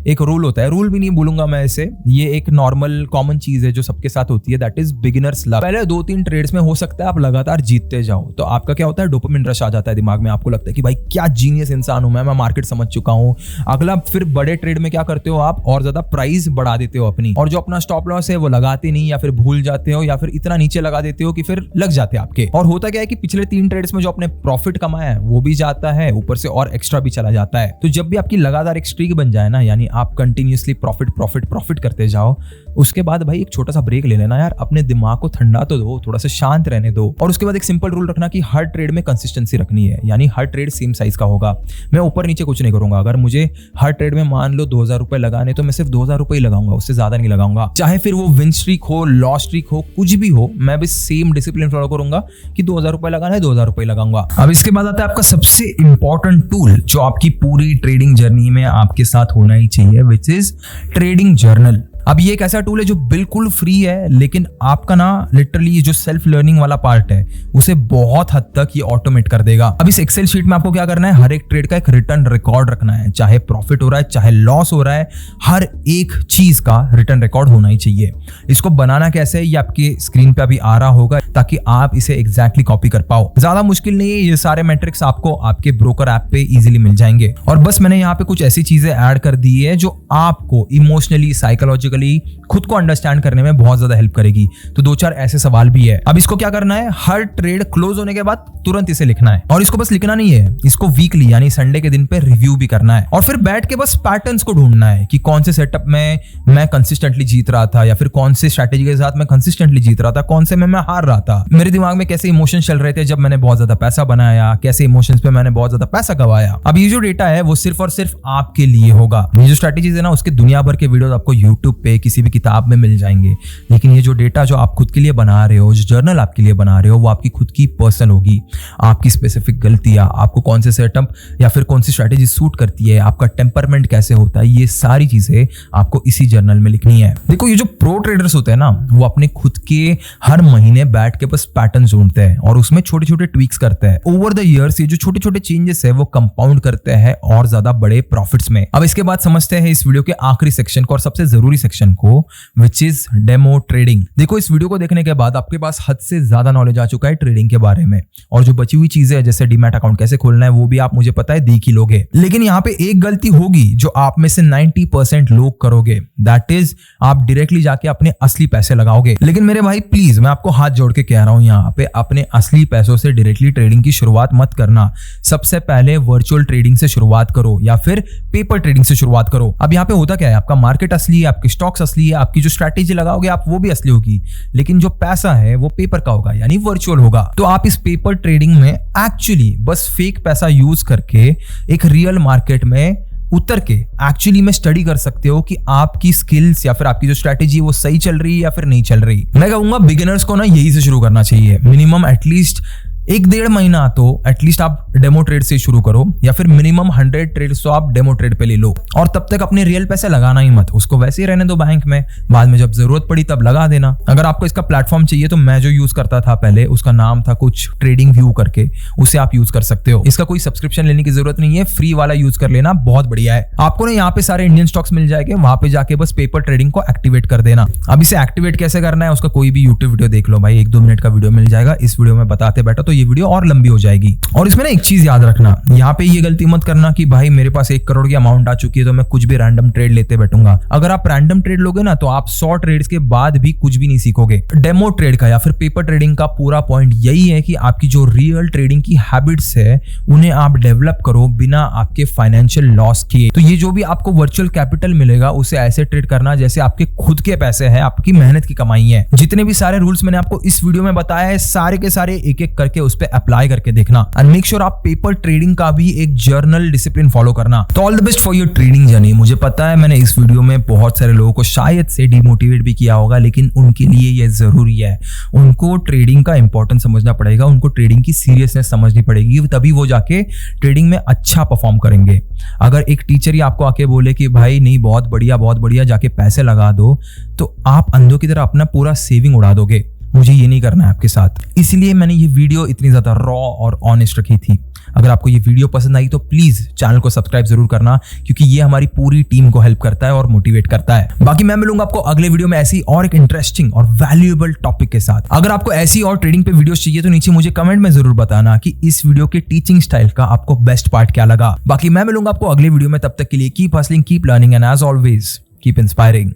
एक रूल होता है, रूल भी नहीं बोलूंगा मैं इसे, ये एक नॉर्मल कॉमन चीज है जो सबके साथ होती है, दैट इज बिगिनर्स लक। पहले 2-3 ट्रेड्स में हो सकता है आप लगातार जीतते जाओ तो आपका क्या होता है, डोपामिन रश आ जाता है दिमाग में, आपको लगता है कि भाई क्या जीनियस इंसान हूं मैं मार्केट समझ चुका हूं। अगला फिर बड़े ट्रेड में क्या करते हो आप, और ज्यादा प्राइस बढ़ा देते हो अपनी, और जो अपना स्टॉप लॉस है वो लगाते नहीं या फिर भूल जाते हो या फिर इतना नीचे लगा देते हो कि फिर लग जाते हैं आपके। और होता क्या है कि पिछले 3 ट्रेड्स में जो आपने प्रॉफिट कमाया है वो भी जाता है, ऊपर से और एक्स्ट्रा भी चला जाता है। तो जब भी आपकी लगातार एक स्ट्रीक बन जाए ना, यानी आप कंटिन्यूअसली प्रॉफिट करते जाओ, उसके बाद भाई एक छोटा सा ब्रेक ले लेना यार, अपने दिमाग को ठंडा तो दो, थोड़ा सा शांत रहने दो। और उसके बाद एक सिंपल रूल रखना कि हर ट्रेड में कंसिस्टेंसी रखनी है, यानी हर ट्रेड सेम साइज का होगा। मैं ऊपर नीचे कुछ नहीं करूंगा। अगर मुझे हर ट्रेड में मान लो 2000 रुपए लगाने तो मैं सिर्फ 2000 रुपए ही लगाऊंगा, उससे ज्यादा नहीं लगाऊंगा। चाहे फिर वो विन स्ट्रीक हो, लॉस स्ट्रीक हो, कुछ भी हो, मैं भी सेम डिसिप्लिन फॉलो करूंगा कि 2000 रुपए लगाना है 2000 रुपए लगाऊंगा। अब इसके बाद आता है आपका सबसे इंपॉर्टेंट टूल जो आपकी पूरी ट्रेडिंग जर्नी में आपके साथ होना ही चाहिए, विच इज ट्रेडिंग जर्नल। अब ये एक ऐसा टूल है जो बिल्कुल फ्री है, लेकिन आपका ना लिटरली जो सेल्फ लर्निंग वाला पार्ट है उसे बहुत हद तक ये ऑटोमेट कर देगा। अब इस एक्सेल शीट में आपको क्या करना है, हर एक ट्रेड का एक रिटर्न रिकॉर्ड रखना है, चाहे प्रॉफिट हो रहा है चाहे लॉस हो रहा है, हर एक चीज का रिटर्न रिकॉर्ड होना ही चाहिए। इसको बनाना कैसे है ये आपके स्क्रीन पे अभी आ रहा होगा ताकि आप इसे एग्जैक्टली कॉपी कर पाओ। ज्यादा मुश्किल नहीं है, ये सारे मैट्रिक्स आपको आपके ब्रोकर ऐप पे इजीली मिल जाएंगे। और बस मैंने यहाँ पे कुछ ऐसी चीजें ऐड कर दी है जो आपको इमोशनली साइकोलॉजिकली खुद को अंडरस्टैंड करने में बहुत ज्यादा हेल्प करेगी। तो 2-4 ऐसे सवाल भी है। अब इसको क्या करना है, हर ट्रेड क्लोज होने के बाद तुरंत इसे लिखना है, और इसको बस लिखना नहीं है, इसको वीकली यानी संडे के दिन पे रिव्यू भी करना है। और फिर बैठ के बस पैटर्न्स को ढूंढना है कि कौन से सेटअप में मैं कंसिस्टेंटली जीत रहा था, या फिर कौन से स्ट्रैटेजी के साथ मैं कंसिस्टेंटली जीत रहा था, कौन से में मैं हार रहा था, मेरे दिमाग में कैसे इमोशंस चल रहे थे जब मैंने बहुत ज्यादा पैसा बनाया, कैसे इमोशंस पे मैंने बहुत ज्यादा पैसा गवाया। अब ये जो डेटा है वो सिर्फ और सिर्फ आपके लिए होगा। ये जो स्ट्रैटेजीज है ना उसके दुनिया भर के वीडियोस आपको यूट्यूब पे किसी भी किताब में मिल जाएंगे, लेकिन ये जो डेटा जो आप खुद के लिए बना रहे हो, जो जर्नल आपके लिए बना रहे हो, वो आपकी खुद की पर्सनल होगी। आपकी स्पेसिफिक गलतियां, आपको कौन से सेटअप या फिर कौन सी स्ट्रैटेजी सूट करती है, आपका टेम्परमेंट कैसे होता है, ये सारी चीजें आपको इसी जर्नल में लिखनी है। देखो ये जो प्रो ट्रेडर्स होते हैं ना, वो अपने खुद के हर महीने बैठ के बस पैटर्न ढूंढते हैं और उसमें छोटे छोटे ट्वीक्स करते हैं। ओवर द इयर्स ये जो छोटे छोटे चेंजेस है वो कंपाउंड करते हैं और ज्यादा बड़े प्रॉफिट्स में। अब इसके बाद समझते हैं इस वीडियो के आखिरी सेक्शन को और सबसे जरूरी सेक्शन को, विच इज डेमो ट्रेडिंग। देखो इस वीडियो को देखने के बाद आपके पास हद से ज्यादा नॉलेज आ चुका है ट्रेडिंग के बारे में, और जो बची हुई चीजें है जैसे डीमैट अकाउंट कैसे खोलना है वो भी आप मुझे पता है देख ही लोगे। लेकिन यहाँ पे एक गलती होगी जो आप में से 90% लोग करोगे, दैट इज आप डायरेक्टली जाके अपने असली पैसे लगाओगे। लेकिन मेरे भाई प्लीज मैं आपको हाथ जोड़ के कह रहा हूं यहाँ पे अपने असली पैसों से डायरेक्टली ट्रेडिंग की शुरुआत मत करना। सबसे पहले वर्चुअल ट्रेडिंग से शुरुआत करो या फिर पेपर ट्रेडिंग से शुरुआत करो। अब यहाँ पे होता क्या है, आपका मार्केट असली है, आपके स्टॉक्स असली है, आपकी जो स्ट्रैटेजी लगाओगे आप वो भी असली होगी, लेकिन जो पैसा है वो पेपर का होगा यानी वर्चुअल होगा। तो आप इस पेपर ट्रेडिंग में एक्चुअली बस फेक पैसा यूज करके एक रियल मार्केट में उतर के एक्चुअली में स्टडी कर सकते हो कि आपकी स्किल्स या फिर आपकी जो स्ट्रैटेजी वो सही चल रही है या फिर नहीं चल रही। मैं कहूंगा बिगिनर्स को ना यही से शुरू करना चाहिए। मिनिमम एटलीस्ट एक 1.5 महीना तो एटलीस्ट आप डेमो ट्रेड से शुरू करो, या फिर मिनिमम 100 ट्रेड्स तो आप डेमो ट्रेड पे ले लो, और तब तक अपने रियल पैसे लगाना ही मत, उसको वैसे ही रहने दो बैंक में, बाद में जब जरूरत पड़ी तब लगा देना। अगर आपको इसका प्लेटफॉर्म चाहिए तो मैं जो यूज करता था पहले, उसका नाम था कुछ ट्रेडिंग व्यू करके, उसे आप यूज कर सकते हो। इसका कोई सब्सक्रिप्शन लेने की जरूरत नहीं है, फ्री वाला यूज कर लेना, बहुत बढ़िया है। आपको ना यहाँ पे सारे इंडियन स्टॉक्स मिल जाएंगे, वहां पे जाके बस पेपर ट्रेडिंग को एक्टिवेट कर देना। अब इसे एक्टिवेट कैसे करना है उसका कोई भी यूट्यूब वीडियो देख लो भाई, 1-2 मिनट का वीडियो मिल जाएगा। इस वीडियो में बताते बैठो तो ये वीडियो और लंबी हो जाएगी। और इसमें ना एक चीज याद रखना, यहाँ पे ये गलती मत करना कि भाई मेरे पास 1 करोड़ की अमाउंट आ चुकी है तो मैं कुछ भी रैंडम ट्रेड लेते बैठूंगा। अगर आप रैंडम ट्रेड लोगे ना तो आप 100 ट्रेड्स के बाद भी कुछ भी नहीं सीखोगे। डेमो ट्रेड का या फिर पेपर ट्रेडिंग का पूरा पॉइंट यही है कि आपकी जो रियल ट्रेडिंग की हैबिट्स है उन्हें आप डेवलप करो बिना आपके फाइनेंशियल लॉस किए। तो ये जो भी आपको वर्चुअल कैपिटल मिलेगा उसे ऐसे ट्रेड करना जैसे आपके खुद के पैसे हैं, आपकी मेहनत की कमाई है। जितने भी सारे रूल्स मैंने आपको इस वीडियो में बताया है, सारे के सारे एक एक करके उस पर अप्लाई करके देखना, एंड मेक श्योर आप पेपर ट्रेडिंग का भी एक जर्नल डिसिप्लिन फॉलो करना। तो all the best for your trading journey. मुझे पता है मैंने इस वीडियो में बहुत सारे लोगों को शायद से डिमोटिवेट भी किया होगा, लेकिन उनके लिए यह जरूरी है। उनको ट्रेडिंग का इंपॉर्टेंस समझना पड़ेगा, उनको ट्रेडिंग की सीरियसनेस समझनी पड़ेगी, तभी वो जाके ट्रेडिंग में अच्छा परफॉर्म करेंगे। अगर एक टीचर ही आपको आके बोले कि भाई नहीं बहुत बढ़िया जाके पैसे लगा दो, तो आप अंधों की तरह अपना पूरा सेविंग उड़ा दोगे। मुझे ये नहीं करना है आपके साथ, इसलिए मैंने ये वीडियो इतनी ज्यादा रॉ और ऑनेस्ट रखी थी। अगर आपको ये वीडियो पसंद आई तो प्लीज चैनल को सब्सक्राइब जरूर करना, क्योंकि ये हमारी पूरी टीम को हेल्प करता है और मोटिवेट करता है। बाकी मैं मिलूंगा आपको अगले वीडियो में ऐसी और एक इंटरेस्टिंग और वैल्यूएबल टॉपिक के साथ। अगर आपको ऐसी और ट्रेडिंग पे वीडियोस चाहिए तो नीचे मुझे कमेंट में जरूर बताना कि इस वीडियो के टीचिंग स्टाइल का आपको बेस्ट पार्ट क्या लगा। बाकी मैं मिलूंगा आपको अगले वीडियो में, तब तक के लिए keep hustling, keep learning and as always keep inspiring.